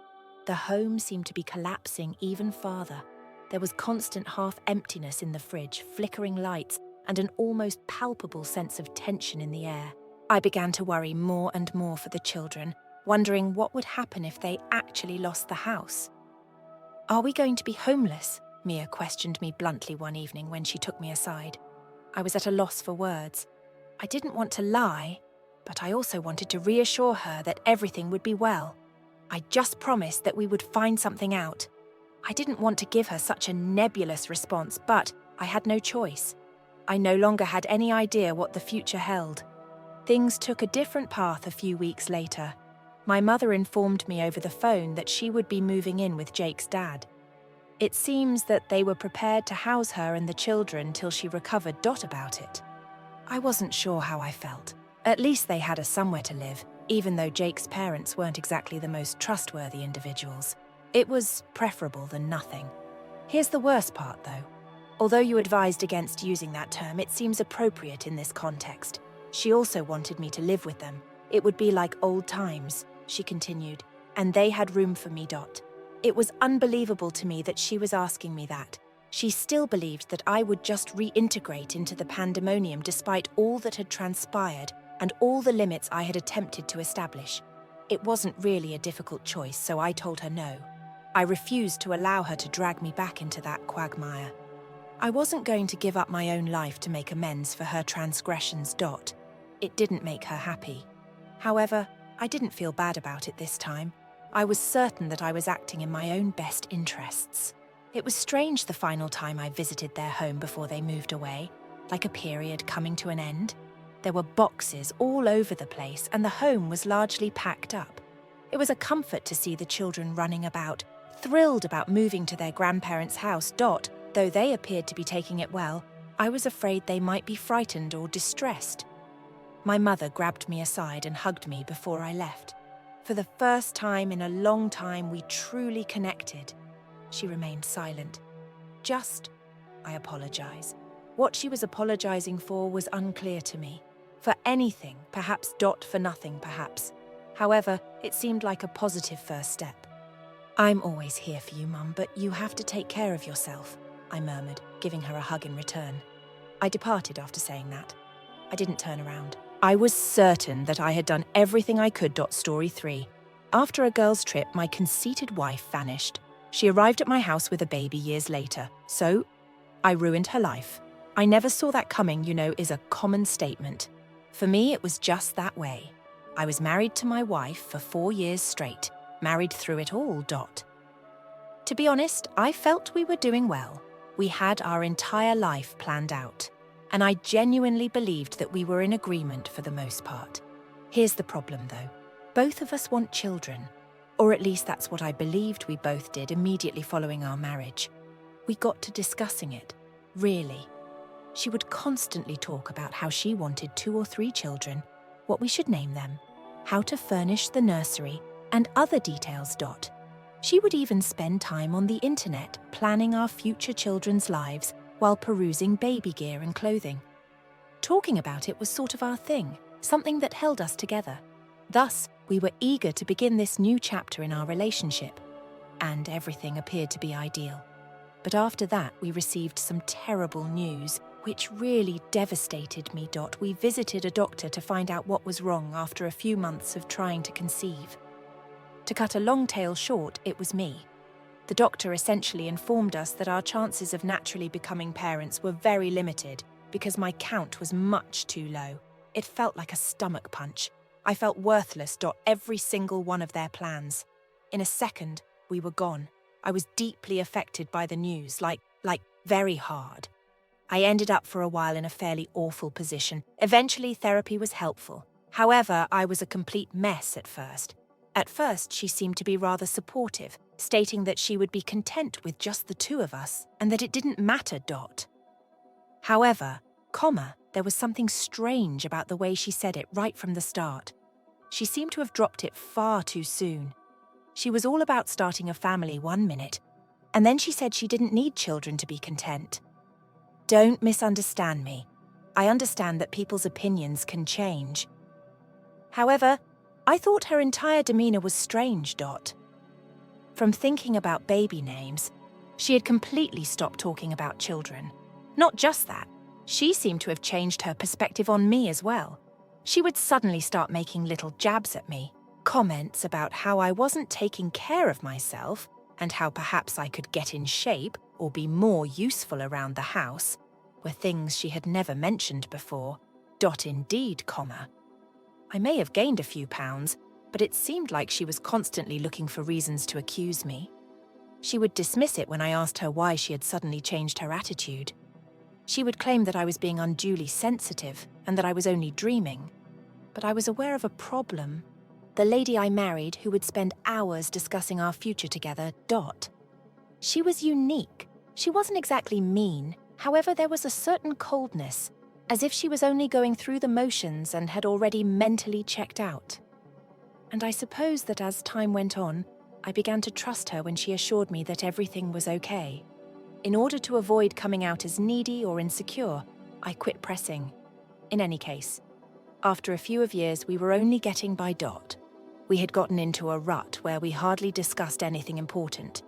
The home seemed to be collapsing even farther. There was constant half-emptiness in the fridge, flickering lights, and an almost palpable sense of tension in the air. I began to worry more and more for the children, wondering what would happen if they actually lost the house. "Are we going to be homeless?" Mia questioned me bluntly one evening when she took me aside. I was at a loss for words. I didn't want to lie, but I also wanted to reassure her that everything would be well. I just promised that we would find something out. I didn't want to give her such a nebulous response, but I had no choice. I no longer had any idea what the future held. Things took a different path a few weeks later. My mother informed me over the phone that she would be moving in with Jake's dad. It seems that they were prepared to house her and the children till she recovered about it. I wasn't sure how I felt. At least they had a somewhere to live, even though Jake's parents weren't exactly the most trustworthy individuals. It was preferable than nothing. Here's the worst part, though. Although you advised against using that term, it seems appropriate in this context. She also wanted me to live with them. It would be like old times, she continued, and they had room for me. It was unbelievable to me that she was asking me that. She still believed that I would just reintegrate into the pandemonium despite all that had transpired and all the limits I had attempted to establish. It wasn't really a difficult choice, so I told her no. I refused to allow her to drag me back into that quagmire. I wasn't going to give up my own life to make amends for her transgressions. It didn't make her happy. However, I didn't feel bad about it this time. I was certain that I was acting in my own best interests. It was strange the final time I visited their home before they moved away, like a period coming to an end. There were boxes all over the place and the home was largely packed up. It was a comfort to see the children running about, thrilled about moving to their grandparents' house. Though they appeared to be taking it well, I was afraid they might be frightened or distressed. My mother grabbed me aside and hugged me before I left. For the first time in a long time, we truly connected. She remained silent. I apologize. What she was apologizing for was unclear to me. For anything, perhaps. For nothing, perhaps. However, it seemed like a positive first step. "I'm always here for you, Mum, but you have to take care of yourself," I murmured, giving her a hug in return. I departed after saying that. I didn't turn around. I was certain that I had done everything I could. Story 3. After a girls' trip, my conceited wife vanished. She arrived at my house with a baby years later, so I ruined her life. I never saw that coming, is a common statement. For me, it was just that way. I was married to my wife for 4 years straight, married through it all. To be honest, I felt we were doing well. We had our entire life planned out, and I genuinely believed that we were in agreement for the most part. Here's the problem, though. Both of us want children, or at least that's what I believed we both did immediately following our marriage. We got to discussing it, really. She would constantly talk about how she wanted 2 or 3 children, what we should name them, how to furnish the nursery, and other details. She would even spend time on the internet planning our future children's lives while perusing baby gear and clothing. Talking about it was sort of our thing, something that held us together. Thus, we were eager to begin this new chapter in our relationship, and everything appeared to be ideal. But after that, we received some terrible news, which really devastated me. We visited a doctor to find out what was wrong after a few months of trying to conceive. To cut a long tale short, it was me. The doctor essentially informed us that our chances of naturally becoming parents were very limited because my count was much too low. It felt like a stomach punch. I felt worthless. Every single one of their plans. In a second, we were gone. I was deeply affected by the news, like very hard. I ended up for a while in a fairly awful position. Eventually, therapy was helpful. However, I was a complete mess at first. At first, she seemed to be rather supportive, stating that she would be content with just the 2 of us and that it didn't matter. However, there was something strange about the way she said it right from the start. She seemed to have dropped it far too soon. She was all about starting a family one minute, and then she said she didn't need children to be content. Don't misunderstand me. I understand that people's opinions can change. However, I thought her entire demeanor was strange, Dot. From thinking about baby names, she had completely stopped talking about children. Not just that, she seemed to have changed her perspective on me as well. She would suddenly start making little jabs at me, comments about how I wasn't taking care of myself and how perhaps I could get in shape or be more useful around the house, were things she had never mentioned before. Dot indeed, comma. I may have gained a few pounds, but it seemed like she was constantly looking for reasons to accuse me. She would dismiss it when I asked her why she had suddenly changed her attitude. She would claim that I was being unduly sensitive and that I was only dreaming. But I was aware of a problem. The lady I married, who would spend hours discussing our future together, Dot. She was unique. She wasn't exactly mean. However, there was a certain coldness, as if she was only going through the motions and had already mentally checked out. And I suppose that as time went on, I began to trust her when she assured me that everything was okay. In order to avoid coming out as needy or insecure, I quit pressing. In any case, after a few years, we were only getting by. Dot. We had gotten into a rut where we hardly discussed anything important.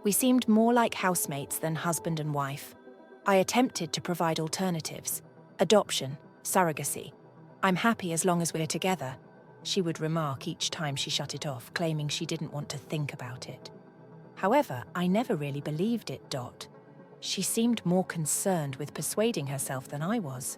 We seemed more like housemates than husband and wife. I attempted to provide alternatives. Adoption, surrogacy. I'm happy as long as we're together, she would remark each time she shut it off, claiming she didn't want to think about it. However, I never really believed it, Dot. She seemed more concerned with persuading herself than I was.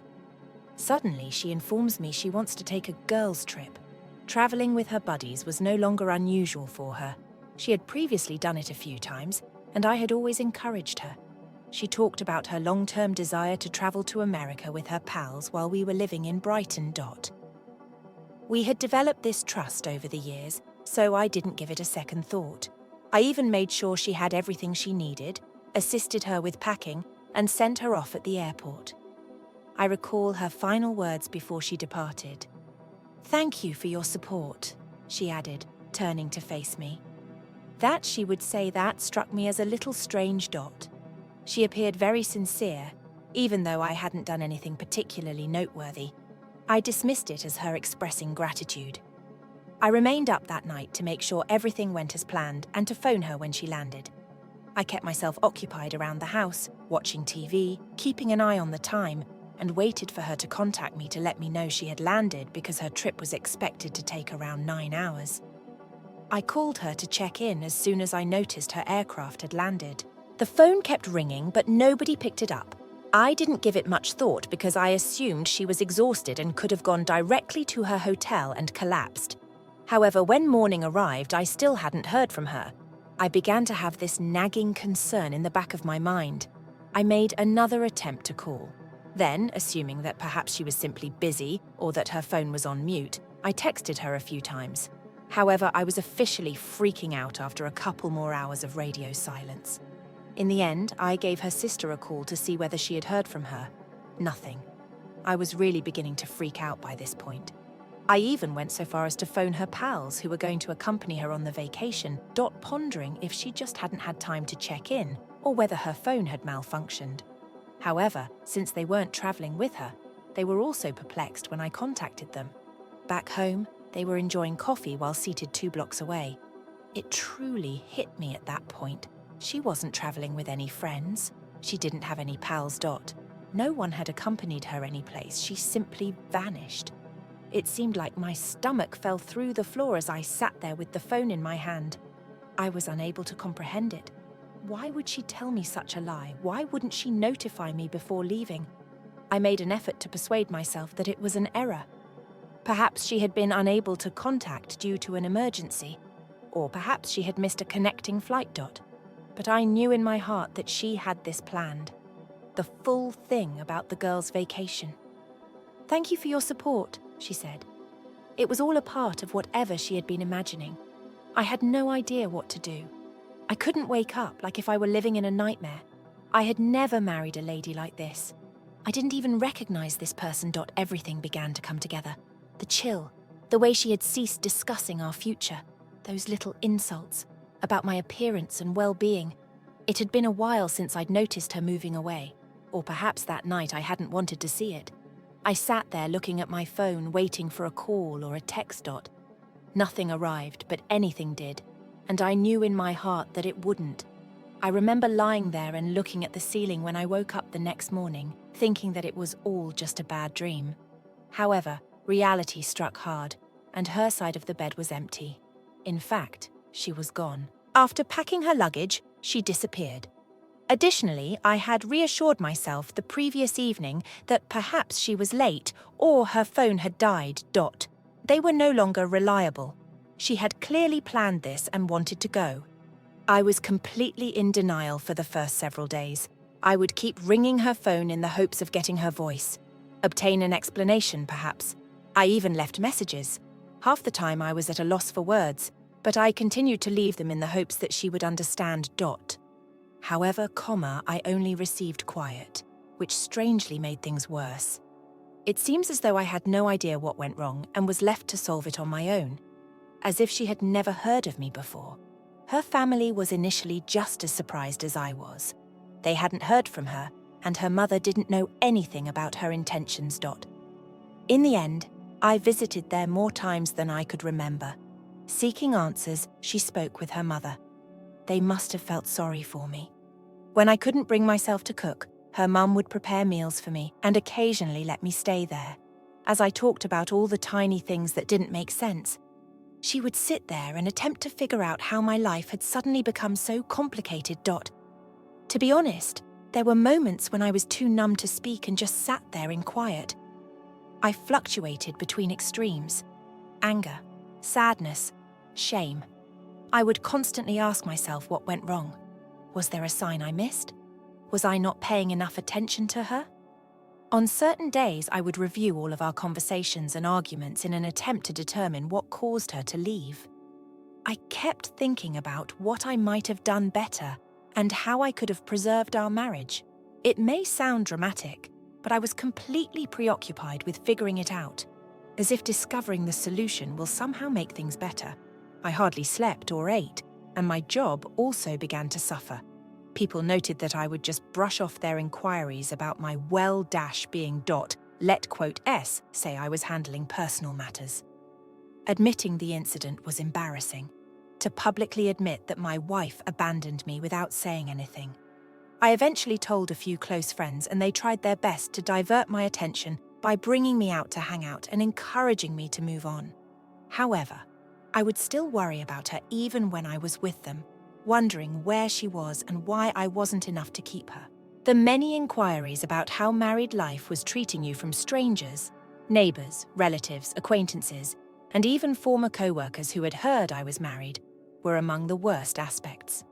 Suddenly, she informs me she wants to take a girls' trip. Traveling with her buddies was no longer unusual for her. She had previously done it a few times, and I had always encouraged her. She talked about her long-term desire to travel to America with her pals while we were living in Brighton. Dot. We had developed this trust over the years, so I didn't give it a second thought. I even made sure she had everything she needed, assisted her with packing, and sent her off at the airport. I recall her final words before she departed. "Thank you for your support," she added, turning to face me. That she would say that struck me as a little strange, Dot. She appeared very sincere, even though I hadn't done anything particularly noteworthy. I dismissed it as her expressing gratitude. I remained up that night to make sure everything went as planned and to phone her when she landed. I kept myself occupied around the house, watching TV, keeping an eye on the time, and waited for her to contact me to let me know she had landed because her trip was expected to take around 9 hours. I called her to check in as soon as I noticed her aircraft had landed. The phone kept ringing, but nobody picked it up. I didn't give it much thought because I assumed she was exhausted and could have gone directly to her hotel and collapsed. However, when morning arrived, I still hadn't heard from her. I began to have this nagging concern in the back of my mind. I made another attempt to call. Then, assuming that perhaps she was simply busy or that her phone was on mute, I texted her a few times. However, I was officially freaking out after a couple more hours of radio silence. In the end, I gave her sister a call to see whether she had heard from her. Nothing. I was really beginning to freak out by this point. I even went so far as to phone her pals who were going to accompany her on the vacation, Dot, pondering if she just hadn't had time to check in or whether her phone had malfunctioned. However, since they weren't traveling with her, they were also perplexed when I contacted them. Back home, they were enjoying coffee while seated 2 blocks away. It truly hit me at that point. She wasn't traveling with any friends. She didn't have any pals. Dot. No one had accompanied her anyplace. She simply vanished. It seemed like my stomach fell through the floor as I sat there with the phone in my hand. I was unable to comprehend it. Why would she tell me such a lie? Why wouldn't she notify me before leaving? I made an effort to persuade myself that it was an error. Perhaps she had been unable to contact due to an emergency, or perhaps she had missed a connecting flight. Dot. But I knew in my heart that she had this planned. The full thing about the girls' vacation. "Thank you for your support," she said. It was all a part of whatever she had been imagining. I had no idea what to do. I couldn't wake up like if I were living in a nightmare. I had never married a lady like this. I didn't even recognize this person. Dot. Everything began to come together. The chill, the way she had ceased discussing our future, those little insults about my appearance and well-being. It had been a while since I'd noticed her moving away. Or perhaps that night I hadn't wanted to see it. I sat there looking at my phone, waiting for a call or a text. Nothing arrived, but anything did, and I knew in my heart that it wouldn't. I remember lying there and looking at the ceiling when I woke up the next morning, thinking that it was all just a bad dream. However, reality struck hard, and her side of the bed was empty. In fact, she was gone. After packing her luggage, she disappeared. Additionally, I had reassured myself the previous evening that perhaps she was late or her phone had died. They were no longer reliable. She had clearly planned this and wanted to go. I was completely in denial for the first several days. I would keep ringing her phone in the hopes of getting her voice. Obtain an explanation, perhaps. I even left messages. Half the time I was at a loss for words, but I continued to leave them in the hopes that she would understand. However, I only received quiet, which strangely made things worse. It seems as though I had no idea what went wrong and was left to solve it on my own, as if she had never heard of me before. Her family was initially just as surprised as I was. They hadn't heard from her, and her mother didn't know anything about her intentions. In the end, I visited there more times than I could remember. Seeking answers, she spoke with her mother. They must have felt sorry for me. When I couldn't bring myself to cook, her mum would prepare meals for me and occasionally let me stay there. As I talked about all the tiny things that didn't make sense, she would sit there and attempt to figure out how my life had suddenly become so complicated. To be honest, there were moments when I was too numb to speak and just sat there in quiet. I fluctuated between extremes: anger, sadness, shame. I would constantly ask myself what went wrong. Was there a sign I missed? Was I not paying enough attention to her? On certain days, I would review all of our conversations and arguments in an attempt to determine what caused her to leave. I kept thinking about what I might have done better and how I could have preserved our marriage. It may sound dramatic, but I was completely preoccupied with figuring it out, as if discovering the solution will somehow make things better. I hardly slept or ate, and my job also began to suffer. People noted that I would just brush off their inquiries about my being let S say I was handling personal matters. Admitting the incident was embarrassing. To publicly admit that my wife abandoned me without saying anything. I eventually told a few close friends, and they tried their best to divert my attention by bringing me out to hang out and encouraging me to move on. However, I would still worry about her even when I was with them, wondering where she was and why I wasn't enough to keep her. The many inquiries about how married life was treating you from strangers, neighbours, relatives, acquaintances, and even former co-workers who had heard I was married were among the worst aspects.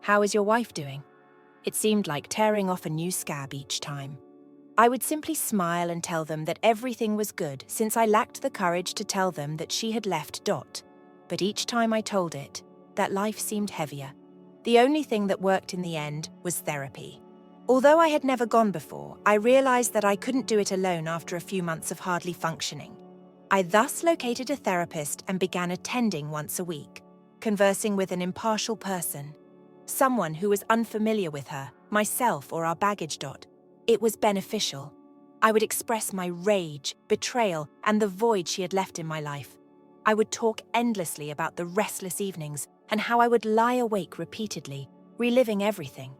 "How is your wife doing?" It seemed like tearing off a new scab each time. I would simply smile and tell them that everything was good, since I lacked the courage to tell them that she had left. But each time I told it, that life seemed heavier. The only thing that worked in the end was therapy. Although I had never gone before, I realized that I couldn't do it alone after a few months of hardly functioning. I thus located a therapist and began attending once a week, conversing with an impartial person, someone who was unfamiliar with her, myself, or our baggage. It was beneficial. I would express my rage, betrayal, and the void she had left in my life. I would talk endlessly about the restless evenings and how I would lie awake repeatedly, reliving everything.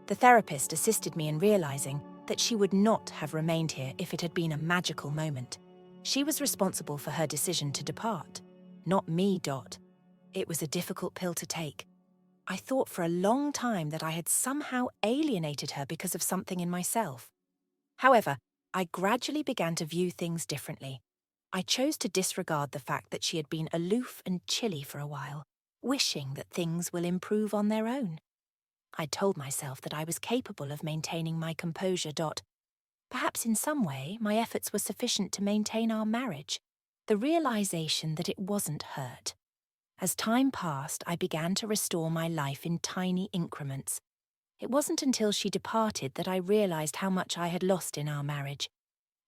The therapist assisted me in realizing that she would not have remained here if it had been a magical moment. She was responsible for her decision to depart, not me. It was a difficult pill to take. I thought for a long time that I had somehow alienated her because of something in myself. However, I gradually began to view things differently. I chose to disregard the fact that she had been aloof and chilly for a while, wishing that things will improve on their own. I told myself that I was capable of maintaining my composure. Perhaps in some way my efforts were sufficient to maintain our marriage. The realization that it wasn't hurt. As time passed, I began to restore my life in tiny increments. It wasn't until she departed that I realized how much I had lost in our marriage.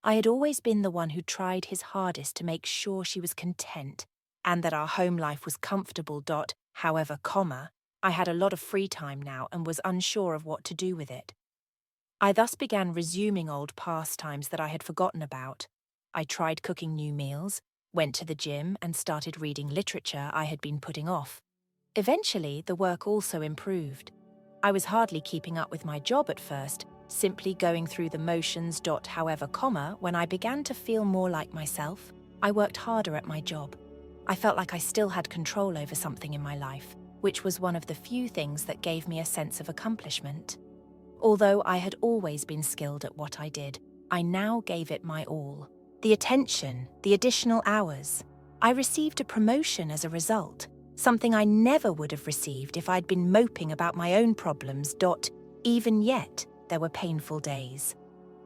I had always been the one who tried his hardest to make sure she was content and that our home life was comfortable. However, I had a lot of free time now and was unsure of what to do with it. I thus began resuming old pastimes that I had forgotten about. I tried cooking new meals, went to the gym, and started reading literature I had been putting off. Eventually, the work also improved. I was hardly keeping up with my job at first, simply going through the motions. However, when I began to feel more like myself, I worked harder at my job. I felt like I still had control over something in my life, which was one of the few things that gave me a sense of accomplishment. Although I had always been skilled at what I did, I now gave it my all. The attention, the additional hours. I received a promotion as a result, something I never would have received if I'd been moping about my own problems. Even yet, there were painful days.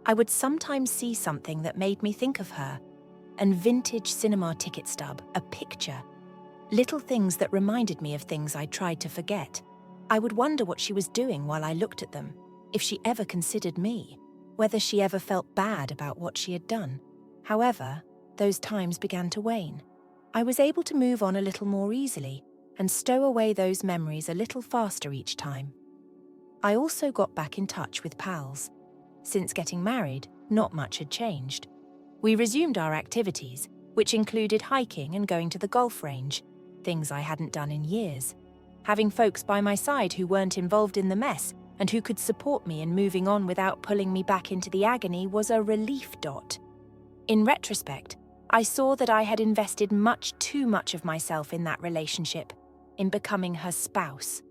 I would sometimes see something that made me think of her. An vintage cinema ticket stub, a picture. Little things that reminded me of things I tried to forget. I would wonder what she was doing while I looked at them, if she ever considered me, whether she ever felt bad about what she had done. However, those times began to wane. I was able to move on a little more easily and stow away those memories a little faster each time. I also got back in touch with pals. Since getting married, not much had changed. We resumed our activities, which included hiking and going to the golf range, things I hadn't done in years. Having folks by my side who weren't involved in the mess and who could support me in moving on without pulling me back into the agony was a relief. In retrospect, I saw that I had invested much too much of myself in that relationship, in becoming her spouse.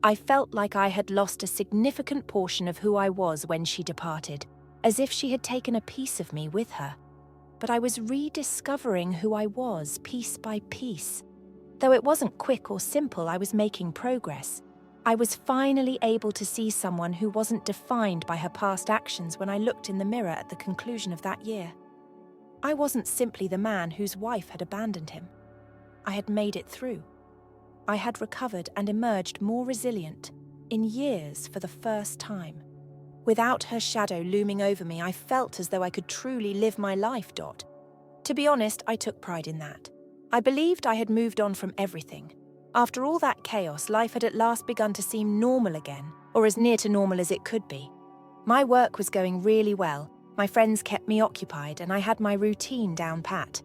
I felt like I had lost a significant portion of who I was when she departed, as if she had taken a piece of me with her. But I was rediscovering who I was piece by piece. Though it wasn't quick or simple, I was making progress. I was finally able to see someone who wasn't defined by her past actions when I looked in the mirror at the conclusion of that year. I wasn't simply the man whose wife had abandoned him. I had made it through. I had recovered and emerged more resilient, in years for the first time. Without her shadow looming over me, I felt as though I could truly live my life. To be honest, I took pride in that. I believed I had moved on from everything. After all that chaos, life had at last begun to seem normal again, or as near to normal as it could be. My work was going really well, my friends kept me occupied, and I had my routine down pat.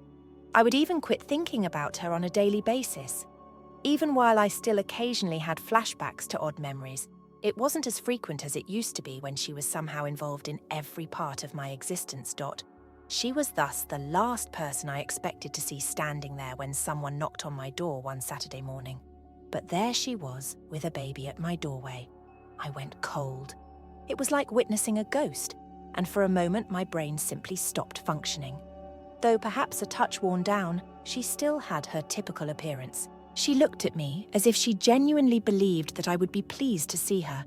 I would even quit thinking about her on a daily basis. Even while I still occasionally had flashbacks to odd memories, it wasn't as frequent as it used to be when she was somehow involved in every part of my existence. She was thus the last person I expected to see standing there when someone knocked on my door one Saturday morning. But there she was, with a baby at my doorway. I went cold. It was like witnessing a ghost, and for a moment my brain simply stopped functioning. Though perhaps a touch worn down, she still had her typical appearance. She looked at me as if she genuinely believed that I would be pleased to see her.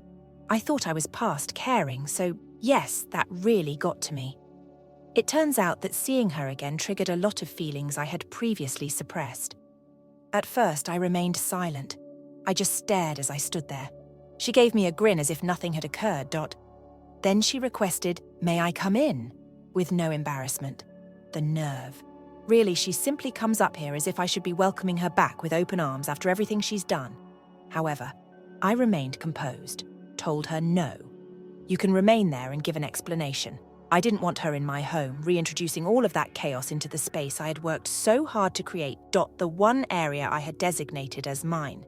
I thought I was past caring, so yes, that really got to me. It turns out that seeing her again triggered a lot of feelings I had previously suppressed. At first, I remained silent. I just stared as I stood there. She gave me a grin as if nothing had occurred. Then she requested, "May I come in?" with no embarrassment. The nerve. Really, she simply comes up here as if I should be welcoming her back with open arms after everything she's done. However, I remained composed, told her no. You can remain there and give an explanation. I didn't want her in my home, reintroducing all of that chaos into the space I had worked so hard to create. The one area I had designated as mine.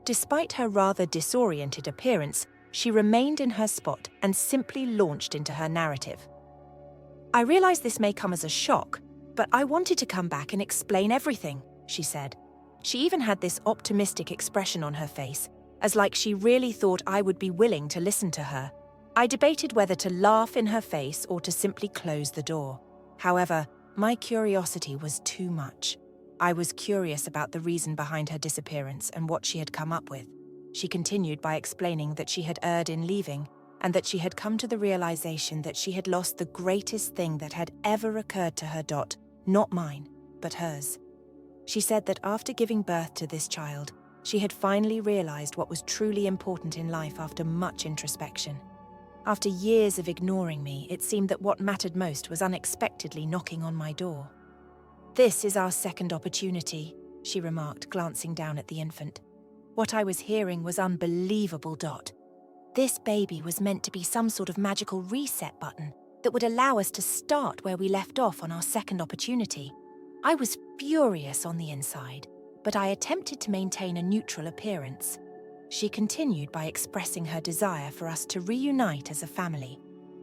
Despite her rather disoriented appearance, she remained in her spot and simply launched into her narrative. I realize this may come as a shock, but I wanted to come back and explain everything, she said. She even had this optimistic expression on her face, as like she really thought I would be willing to listen to her. I debated whether to laugh in her face or to simply close the door. However, my curiosity was too much. I was curious about the reason behind her disappearance and what she had come up with. She continued by explaining that she had erred in leaving, and that she had come to the realization that she had lost the greatest thing that had ever occurred to her. Not mine, but hers. She said that after giving birth to this child, she had finally realized what was truly important in life after much introspection. After years of ignoring me, it seemed that what mattered most was unexpectedly knocking on my door. "This is our second opportunity," she remarked, glancing down at the infant. What I was hearing was unbelievable. This baby was meant to be some sort of magical reset button that would allow us to start where we left off on our second opportunity. I was furious on the inside, but I attempted to maintain a neutral appearance. She continued by expressing her desire for us to reunite as a family.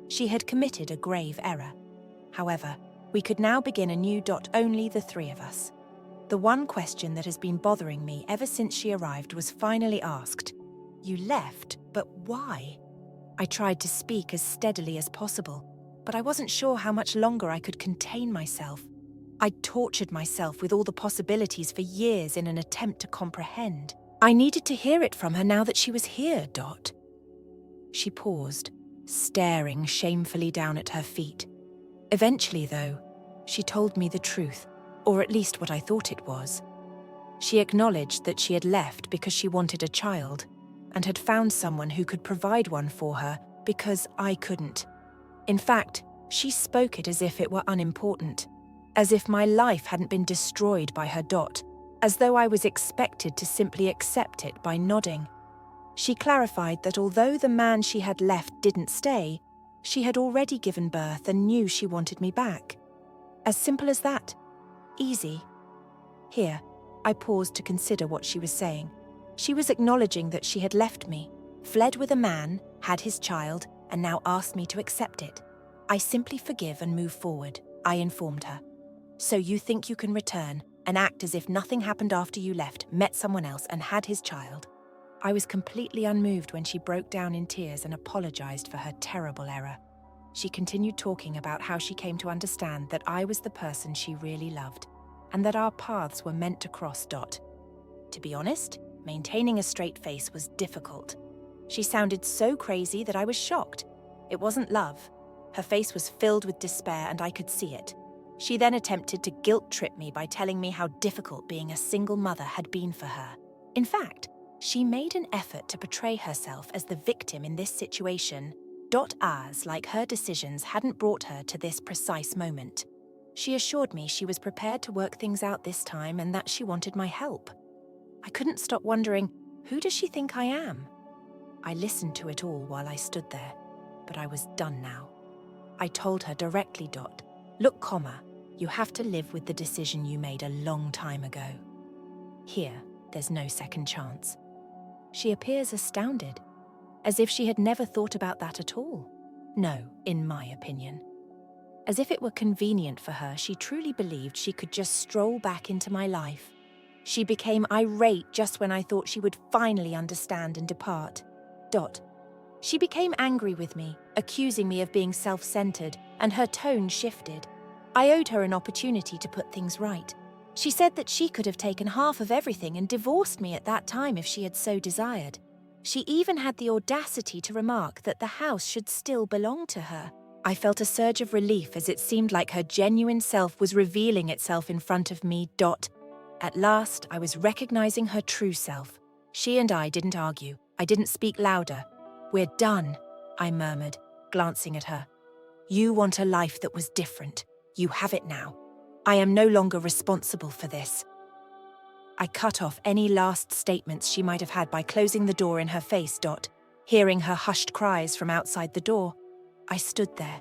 She had committed a grave error. However, we could now begin anew. Only the three of us. The one question that has been bothering me ever since she arrived was finally asked. You left, but why? I tried to speak as steadily as possible, but I wasn't sure how much longer I could contain myself. I'd tortured myself with all the possibilities for years in an attempt to comprehend. I needed to hear it from her now that she was here. She paused, staring shamefully down at her feet. Eventually, though, she told me the truth, or at least what I thought it was. She acknowledged that she had left because she wanted a child, and had found someone who could provide one for her because I couldn't. In fact, she spoke it as if it were unimportant, as if my life hadn't been destroyed by her. As though I was expected to simply accept it by nodding. She clarified that although the man she had left didn't stay, she had already given birth and knew she wanted me back. As simple as that. Easy. Here, I paused to consider what she was saying. She was acknowledging that she had left me, fled with a man, had his child, and now asked me to accept it. I simply forgive and move forward, I informed her. So you think you can return and act as if nothing happened after you left, met someone else, and had his child? I was completely unmoved when she broke down in tears and apologized for her terrible error. She continued talking about how she came to understand that I was the person she really loved, and that our paths were meant to cross. To be honest, maintaining a straight face was difficult. She sounded so crazy that I was shocked. It wasn't love. Her face was filled with despair, and I could see it. She then attempted to guilt-trip me by telling me how difficult being a single mother had been for her. In fact, she made an effort to portray herself as the victim in this situation, as like her decisions hadn't brought her to this precise moment. She assured me she was prepared to work things out this time and that she wanted my help. I couldn't stop wondering, who does she think I am? I listened to it all while I stood there, but I was done now. I told her directly, Look, you have to live with the decision you made a long time ago. Here, there's no second chance. She appears astounded, as if she had never thought about that at all. No, in my opinion. As if it were convenient for her, she truly believed she could just stroll back into my life. She became irate just when I thought she would finally understand and depart. She became angry with me, accusing me of being self-centered, and her tone shifted. I owed her an opportunity to put things right. She said that she could have taken half of everything and divorced me at that time if she had so desired. She even had the audacity to remark that the house should still belong to her. I felt a surge of relief as it seemed like her genuine self was revealing itself in front of me. At last, I was recognizing her true self. She and I didn't argue. I didn't speak louder. We're done, I murmured, glancing at her. You want a life that was different. You have it now. I am no longer responsible for this. I cut off any last statements she might have had by closing the door in her face. Hearing her hushed cries from outside the door, I stood there.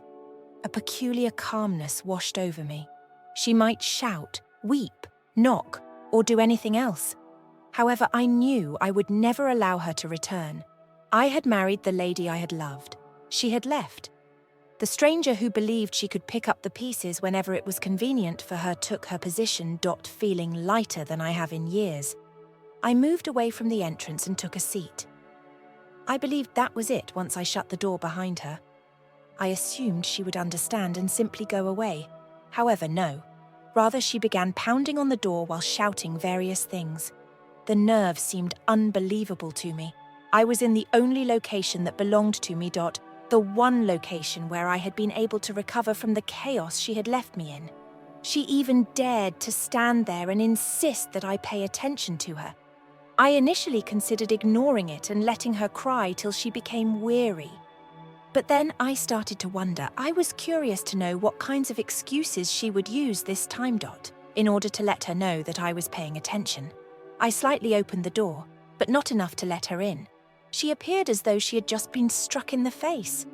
A peculiar calmness washed over me. She might shout, weep, knock, or do anything else. However, I knew I would never allow her to return. I had married the lady I had loved. She had left. The stranger who believed she could pick up the pieces whenever it was convenient for her took her position. Feeling lighter than I have in years. I moved away from the entrance and took a seat. I believed that was it once I shut the door behind her. I assumed she would understand and simply go away. However, no. Rather, she began pounding on the door while shouting various things. The nerve seemed unbelievable to me. I was in the only location that belonged to me. The one location where I had been able to recover from the chaos she had left me in. She even dared to stand there and insist that I pay attention to her. I initially considered ignoring it and letting her cry till she became weary. But then I started to wonder. I was curious to know what kinds of excuses she would use this time. In order to let her know that I was paying attention. I slightly opened the door, but not enough to let her in. She appeared as though she had just been struck in the face.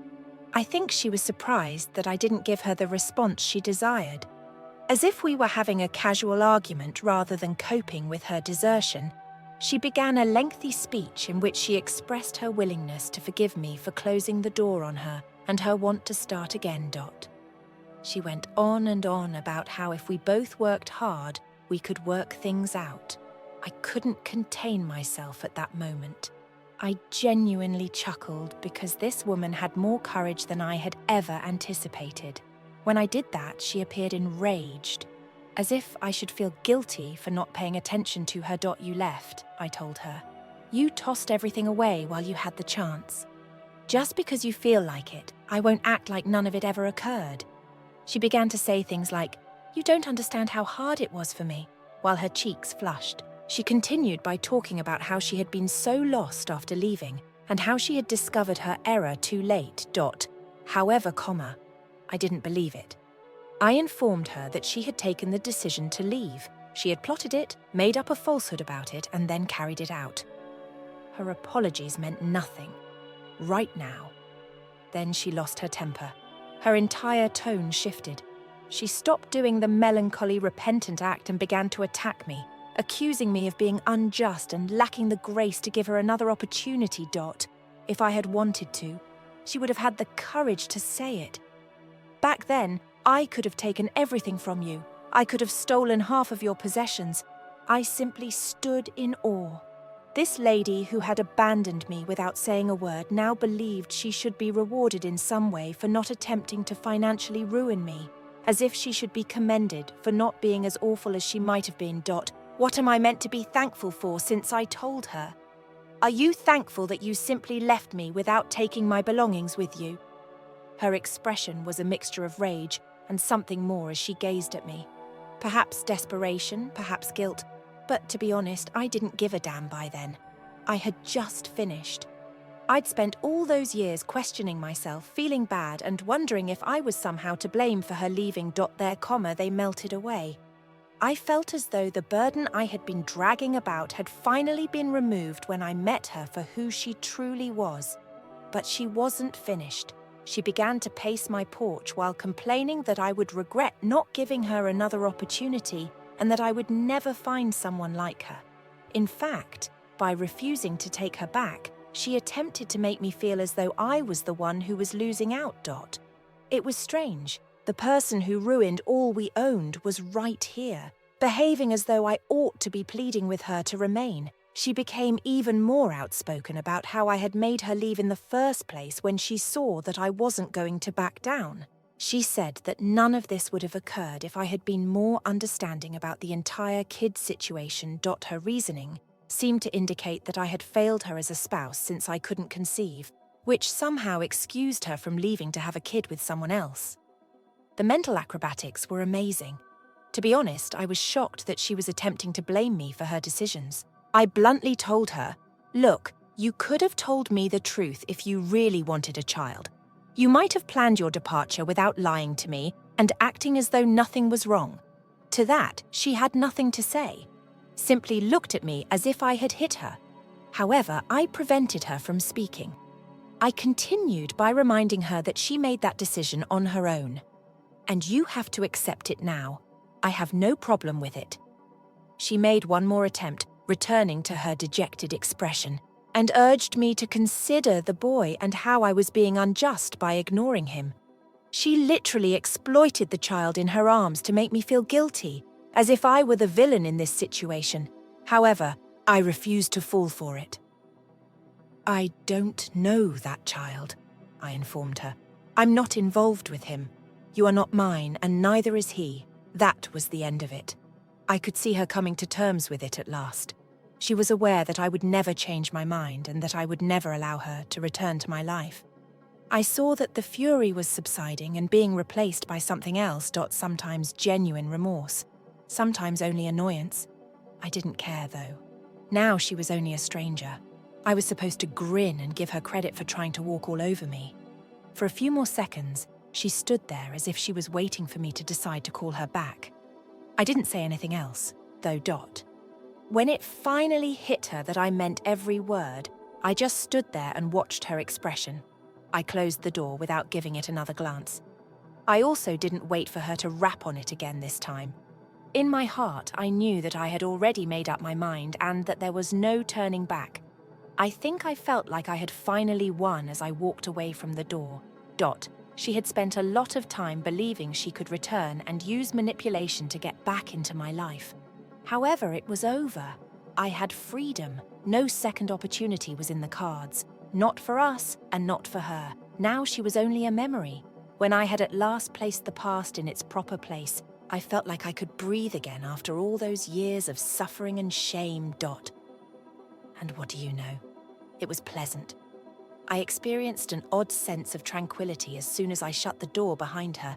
I think she was surprised that I didn't give her the response she desired. As if we were having a casual argument rather than coping with her desertion, she began a lengthy speech in which she expressed her willingness to forgive me for closing the door on her and her want to start again. She went on and on about how if we both worked hard, we could work things out. I couldn't contain myself at that moment. I genuinely chuckled because this woman had more courage than I had ever anticipated. When I did that, she appeared enraged, as if I should feel guilty for not paying attention to her. You left, I told her. You tossed everything away while you had the chance. Just because you feel like it, I won't act like none of it ever occurred. She began to say things like, "You don't understand how hard it was for me," while her cheeks flushed. She continued by talking about how she had been so lost after leaving and how she had discovered her error too late. However, I didn't believe it. I informed her that she had taken the decision to leave. She had plotted it, made up a falsehood about it, and then carried it out. Her apologies meant nothing. Right now. Then she lost her temper. Her entire tone shifted. She stopped doing the melancholy, repentant act and began to attack me, accusing me of being unjust and lacking the grace to give her another opportunity. If I had wanted to, she would have had the courage to say it. Back then, I could have taken everything from you. I could have stolen half of your possessions. I simply stood in awe. This lady who had abandoned me without saying a word now believed she should be rewarded in some way for not attempting to financially ruin me, as if she should be commended for not being as awful as she might have been. What am I meant to be thankful for since I told her? Are you thankful that you simply left me without taking my belongings with you? Her expression was a mixture of rage and something more as she gazed at me. Perhaps desperation, perhaps guilt, but to be honest, I didn't give a damn by then. I had just finished. I'd spent all those years questioning myself, feeling bad and wondering if I was somehow to blame for her leaving. They melted away. I felt as though the burden I had been dragging about had finally been removed when I met her for who she truly was. But she wasn't finished. She began to pace my porch while complaining that I would regret not giving her another opportunity and that I would never find someone like her. In fact, by refusing to take her back, she attempted to make me feel as though I was the one who was losing out. It was strange. The person who ruined all we owned was right here, behaving as though I ought to be pleading with her to remain. She became even more outspoken about how I had made her leave in the first place when she saw that I wasn't going to back down. She said that none of this would have occurred if I had been more understanding about the entire kid situation. Her reasoning seemed to indicate that I had failed her as a spouse since I couldn't conceive, which somehow excused her from leaving to have a kid with someone else. The mental acrobatics were amazing. To be honest, I was shocked that she was attempting to blame me for her decisions. I bluntly told her, "Look, you could have told me the truth if you really wanted a child. You might have planned your departure without lying to me and acting as though nothing was wrong." To that, she had nothing to say, simply looked at me as if I had hit her. However, I prevented her from speaking. I continued by reminding her that she made that decision on her own. "And you have to accept it now. I have no problem with it." She made one more attempt, returning to her dejected expression, and urged me to consider the boy and how I was being unjust by ignoring him. She literally exploited the child in her arms to make me feel guilty, as if I were the villain in this situation. However, I refused to fall for it. "I don't know that child," I informed her. "I'm not involved with him. You are not mine, and neither is he." That was the end of it. I could see her coming to terms with it at last. She was aware that I would never change my mind and that I would never allow her to return to my life. I saw that the fury was subsiding and being replaced by something else. Sometimes genuine remorse, sometimes only annoyance. I didn't care, though. Now she was only a stranger. I was supposed to grin and give her credit for trying to walk all over me. For a few more seconds, she stood there as if she was waiting for me to decide to call her back. I didn't say anything else, though. When it finally hit her that I meant every word, I just stood there and watched her expression. I closed the door without giving it another glance. I also didn't wait for her to rap on it again this time. In my heart, I knew that I had already made up my mind and that there was no turning back. I think I felt like I had finally won as I walked away from the door. She had spent a lot of time believing she could return and use manipulation to get back into my life. However, it was over. I had freedom. No second opportunity was in the cards. Not for us and not for her. Now she was only a memory. When I had at last placed the past in its proper place, I felt like I could breathe again after all those years of suffering and shame. And what do you know? It was pleasant. I experienced an odd sense of tranquility as soon as I shut the door behind her.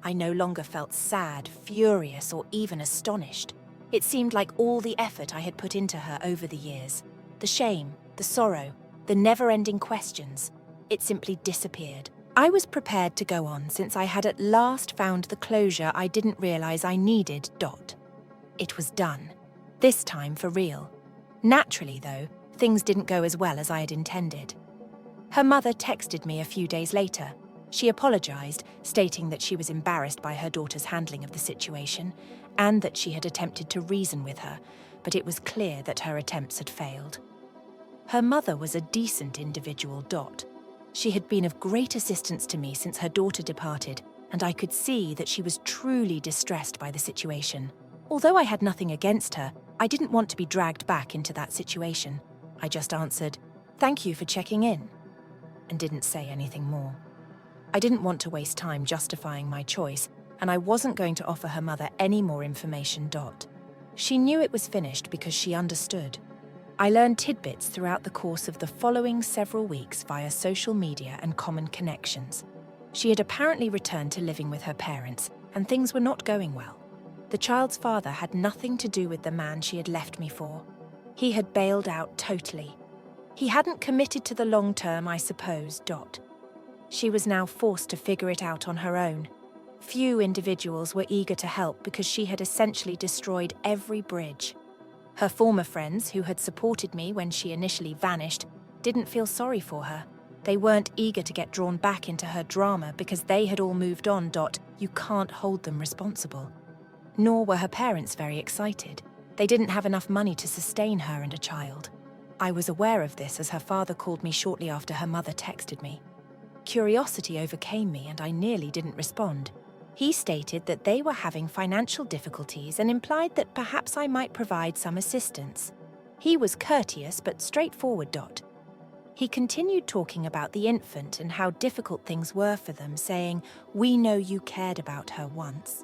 I no longer felt sad, furious, or even astonished. It seemed like all the effort I had put into her over the years, the shame, the sorrow, the never-ending questions, it simply disappeared. I was prepared to go on since I had at last found the closure I didn't realize I needed. It was done. This time for real. Naturally, though, things didn't go as well as I had intended. Her mother texted me a few days later. She apologized, stating that she was embarrassed by her daughter's handling of the situation and that she had attempted to reason with her, but it was clear that her attempts had failed. Her mother was a decent individual. She had been of great assistance to me since her daughter departed, and I could see that she was truly distressed by the situation. Although I had nothing against her, I didn't want to be dragged back into that situation. I just answered, "Thank you for checking in," and didn't say anything more. I didn't want to waste time justifying my choice, and I wasn't going to offer her mother any more information. She knew it was finished because she understood. I learned tidbits throughout the course of the following several weeks via social media and common connections. She had apparently returned to living with her parents, and things were not going well. The child's father had nothing to do with the man she had left me for. He had bailed out totally. He hadn't committed to the long term, I suppose. She was now forced to figure it out on her own. Few individuals were eager to help because she had essentially destroyed every bridge. Her former friends, who had supported me when she initially vanished, didn't feel sorry for her. They weren't eager to get drawn back into her drama because they had all moved on. You can't hold them responsible. Nor were her parents very excited. They didn't have enough money to sustain her and a child. I was aware of this as her father called me shortly after her mother texted me. Curiosity overcame me and I nearly didn't respond. He stated that they were having financial difficulties and implied that perhaps I might provide some assistance. He was courteous but straightforward. He continued talking about the infant and how difficult things were for them, saying, "We know you cared about her once."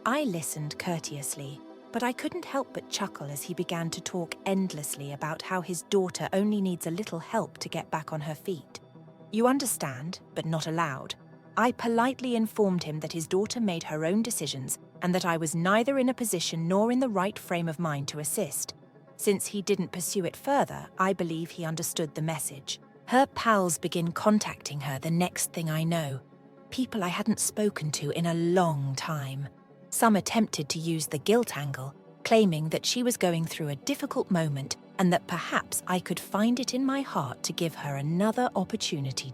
I listened courteously, but I couldn't help but chuckle as he began to talk endlessly about how his daughter only needs a little help to get back on her feet. You understand, but not allowed. I politely informed him that his daughter made her own decisions and that I was neither in a position nor in the right frame of mind to assist. Since he didn't pursue it further, I believe he understood the message. Her pals begin contacting her the next thing I know. People I hadn't spoken to in a long time. Some attempted to use the guilt angle, claiming that she was going through a difficult moment and that perhaps I could find it in my heart to give her another opportunity.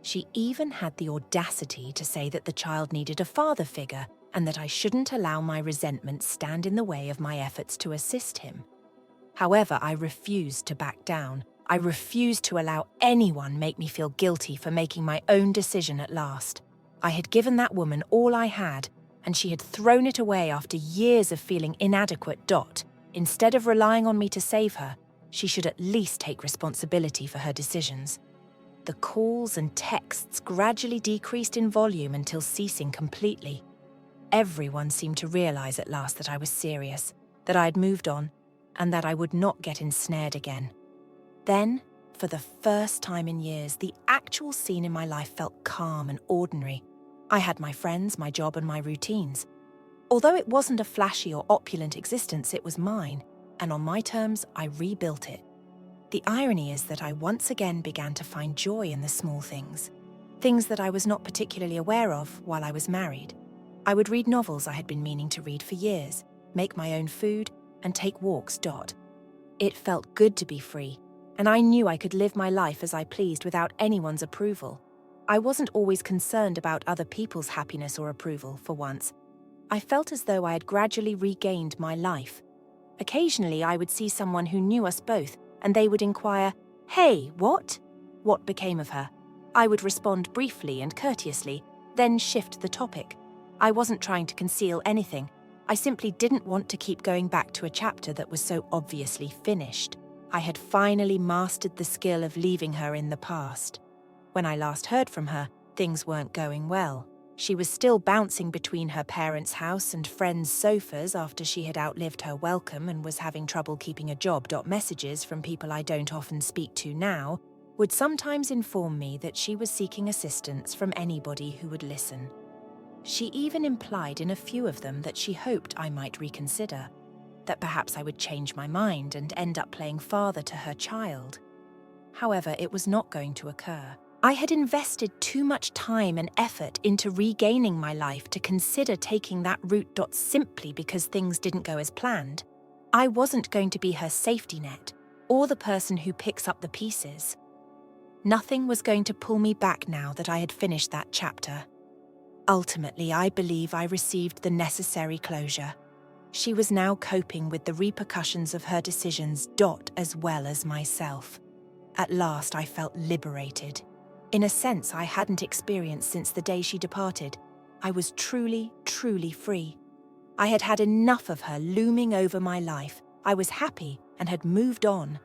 She even had the audacity to say that the child needed a father figure and that I shouldn't allow my resentment stand in the way of my efforts to assist him. However, I refused to back down. I refused to allow anyone make me feel guilty for making my own decision at last. I had given that woman all I had, and she had thrown it away after years of feeling inadequate. Instead of relying on me to save her, she should at least take responsibility for her decisions. The calls and texts gradually decreased in volume until ceasing completely. Everyone seemed to realize at last that I was serious, that I had moved on, and that I would not get ensnared again. Then, for the first time in years, the actual scene in my life felt calm and ordinary. I had my friends, my job, and my routines. Although it wasn't a flashy or opulent existence, it was mine, and on my terms, I rebuilt it. The irony is that I once again began to find joy in the small things that I was not particularly aware of while I was married. I would read novels I had been meaning to read for years, make my own food, and take walks. It felt good to be free, and I knew I could live my life as I pleased without anyone's approval. I wasn't always concerned about other people's happiness or approval, for once. I felt as though I had gradually regained my life. Occasionally, I would see someone who knew us both, and they would inquire, "Hey, what?" What became of her? I would respond briefly and courteously, then shift the topic. I wasn't trying to conceal anything. I simply didn't want to keep going back to a chapter that was so obviously finished. I had finally mastered the skill of leaving her in the past. When I last heard from her, things weren't going well. She was still bouncing between her parents' house and friends' sofas after she had outlived her welcome and was having trouble keeping a job. Messages from people I don't often speak to now would sometimes inform me that she was seeking assistance from anybody who would listen. She even implied in a few of them that she hoped I might reconsider, that perhaps I would change my mind and end up playing father to her child. However, it was not going to occur. I had invested too much time and effort into regaining my life to consider taking that route. Simply because things didn't go as planned. I wasn't going to be her safety net or the person who picks up the pieces. Nothing was going to pull me back now that I had finished that chapter. Ultimately, I believe I received the necessary closure. She was now coping with the repercussions of her decisions, as well as myself. At last, I felt liberated. In a sense I hadn't experienced since the day she departed. I was truly, truly free. I had had enough of her looming over my life. I was happy and had moved on.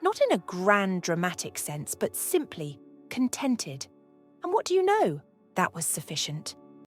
Not in a grand dramatic sense, but simply contented. And what do you know? That was sufficient.